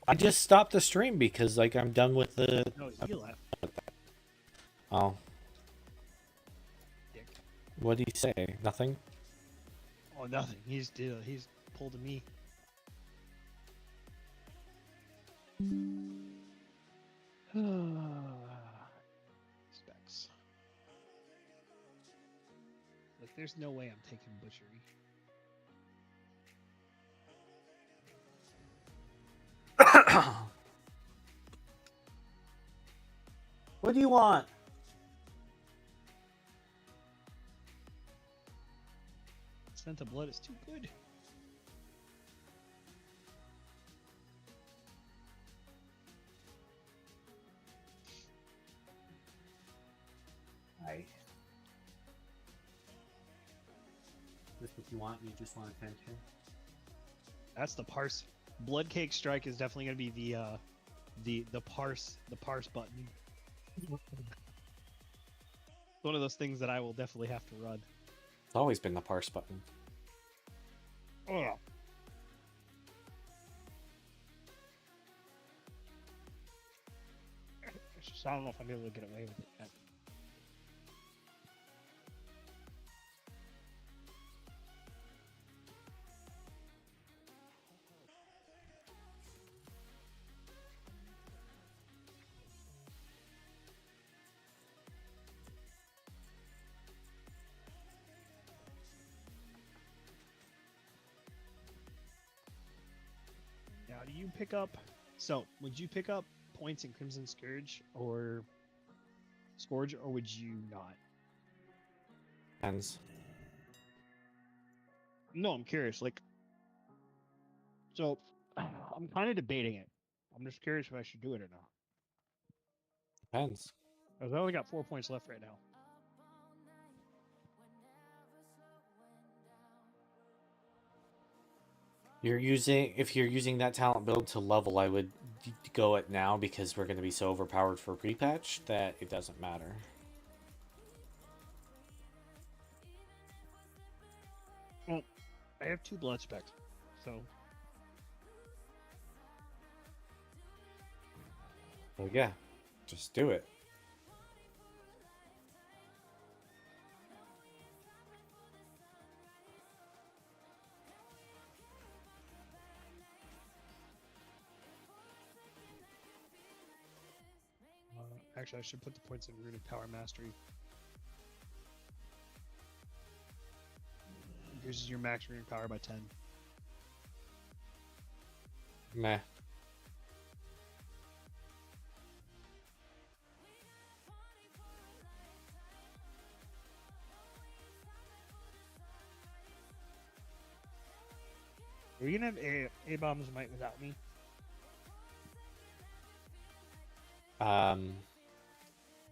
I just stopped the stream because like I'm done with the. No, he left. Oh, Dick. what did he say? Nothing. Oh, nothing. He's pulled a me. Specs. Look, there's no way I'm taking butchery. What do you want? Scent of blood is too good. Hi. This what you want? You just want attention? That's the parse. Blood Cake Strike is definitely gonna be the parse button. One of those things that I will definitely have to run. It's always been the parse button. Oh. I don't know if I'm able to get away with it yet. Now, do you pick up? So, would you pick up points in Crimson Scourge, or would you not? Depends. No, I'm curious. Like, so I'm kind of debating it. I'm just curious if I should do it or not. Depends. Because I only got 4 points left right now. If you're using that talent build to level, I would go it now because we're going to be so overpowered for pre-patch that it doesn't matter. Well, I have 2 blood specs, so Well, yeah, just do it. actually I should put the points in Runic Power Mastery. Increases your max runic power by 10. Meh. Are you gonna have A-bombs might without me?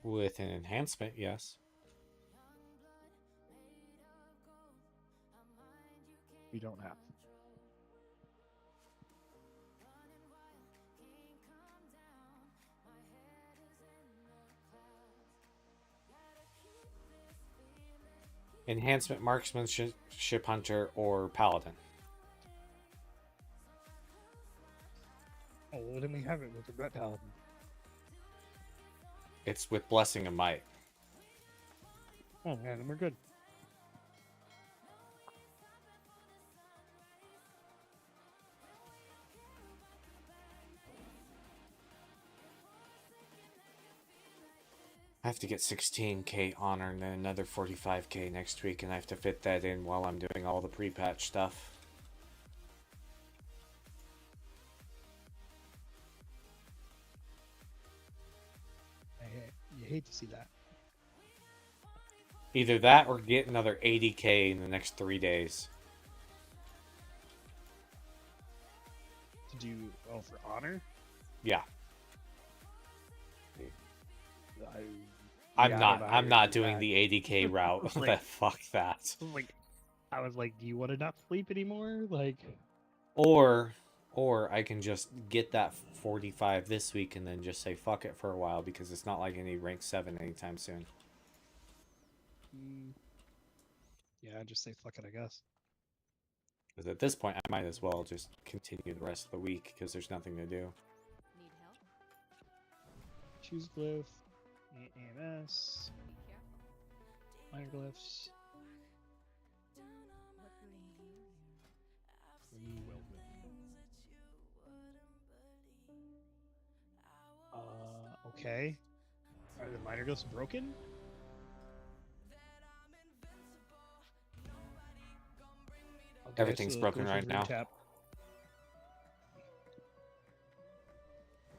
With an enhancement, yes. We don't have. Enhancement, marksmanship, hunter, or paladin. Oh, well, then we have it with the Red Paladin. It's with blessing and might. Oh, yeah, then we're good. I have to get 16k honor and then another 45k next week, and I have to fit that in while I'm doing all the pre-patch stuff. You hate to see that. Either that or get another 80k in the next 3 days. To do for honor? Yeah. I'm I'm not doing the 80k route. Like- Fuck that. I was like, do you want to not sleep anymore? Like, Or I can just get that 45 this week and then just say fuck it for a while, because it's not like any rank 7 anytime soon. yeah, just say fuck it, I guess. Because at this point, I might as well just continue the rest of the week, because there's nothing to do. Need help? Choose glyph, AMS, Be careful. minor glyphs. What brings you here? Okay. Are the minor glyphs broken? Okay, Everything's so broken go right through now. Tap.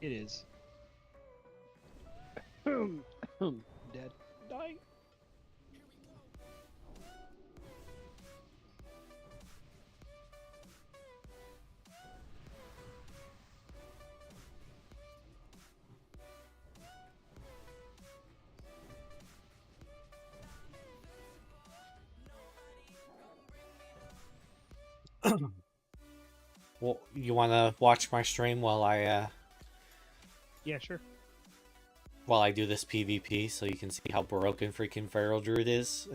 It is. Dead. Dying. Well, you want to watch my stream while I Yeah, sure. do this PvP, so you can see how broken freaking Feral Druid is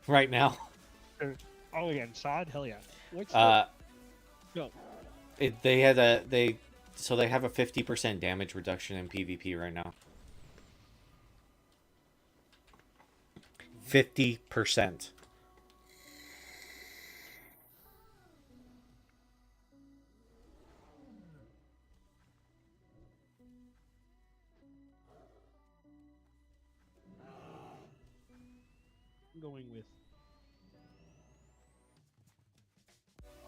right now? Oh, again, Sod? Hell yeah. What's Uh, No. they have a 50% damage reduction in PvP right now. 50%. I'm going with.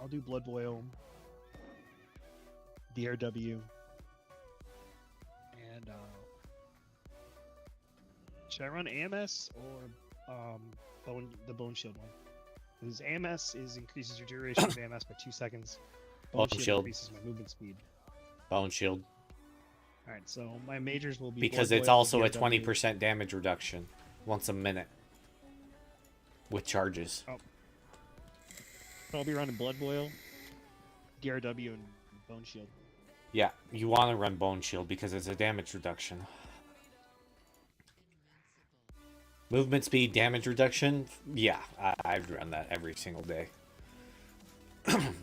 I'll do Blood Boil, DRW, and should I run AMS or the Bone Shield one? Because AMS increases your duration of AMS by 2 seconds. Bone Shield. Increases my movement speed. Bone Shield. All right, so my majors will be Because Blood it's Boil, also a DRW. 20% damage reduction once a minute with charges. So I'll be running Blood Boil, DRW, and Bone Shield. Yeah, you want to run Bone Shield because it's a damage reduction. Movement speed, damage reduction? Yeah, I'd run that every single day. I don't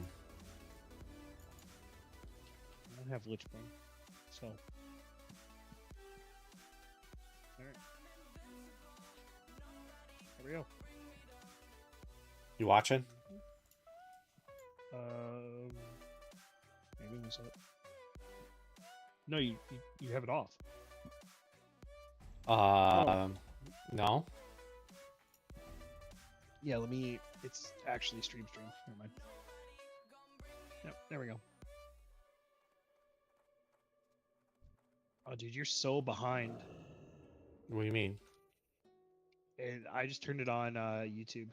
have Lichbone, so. Alright. There we go. You watching? Maybe we saw it. No, you have it off. No. Yeah, let me. It's actually stream. Never mind. Yep, there we go. Oh, dude, you're so behind. What do you mean? And I just turned it on YouTube.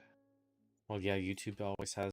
Well, yeah, YouTube always has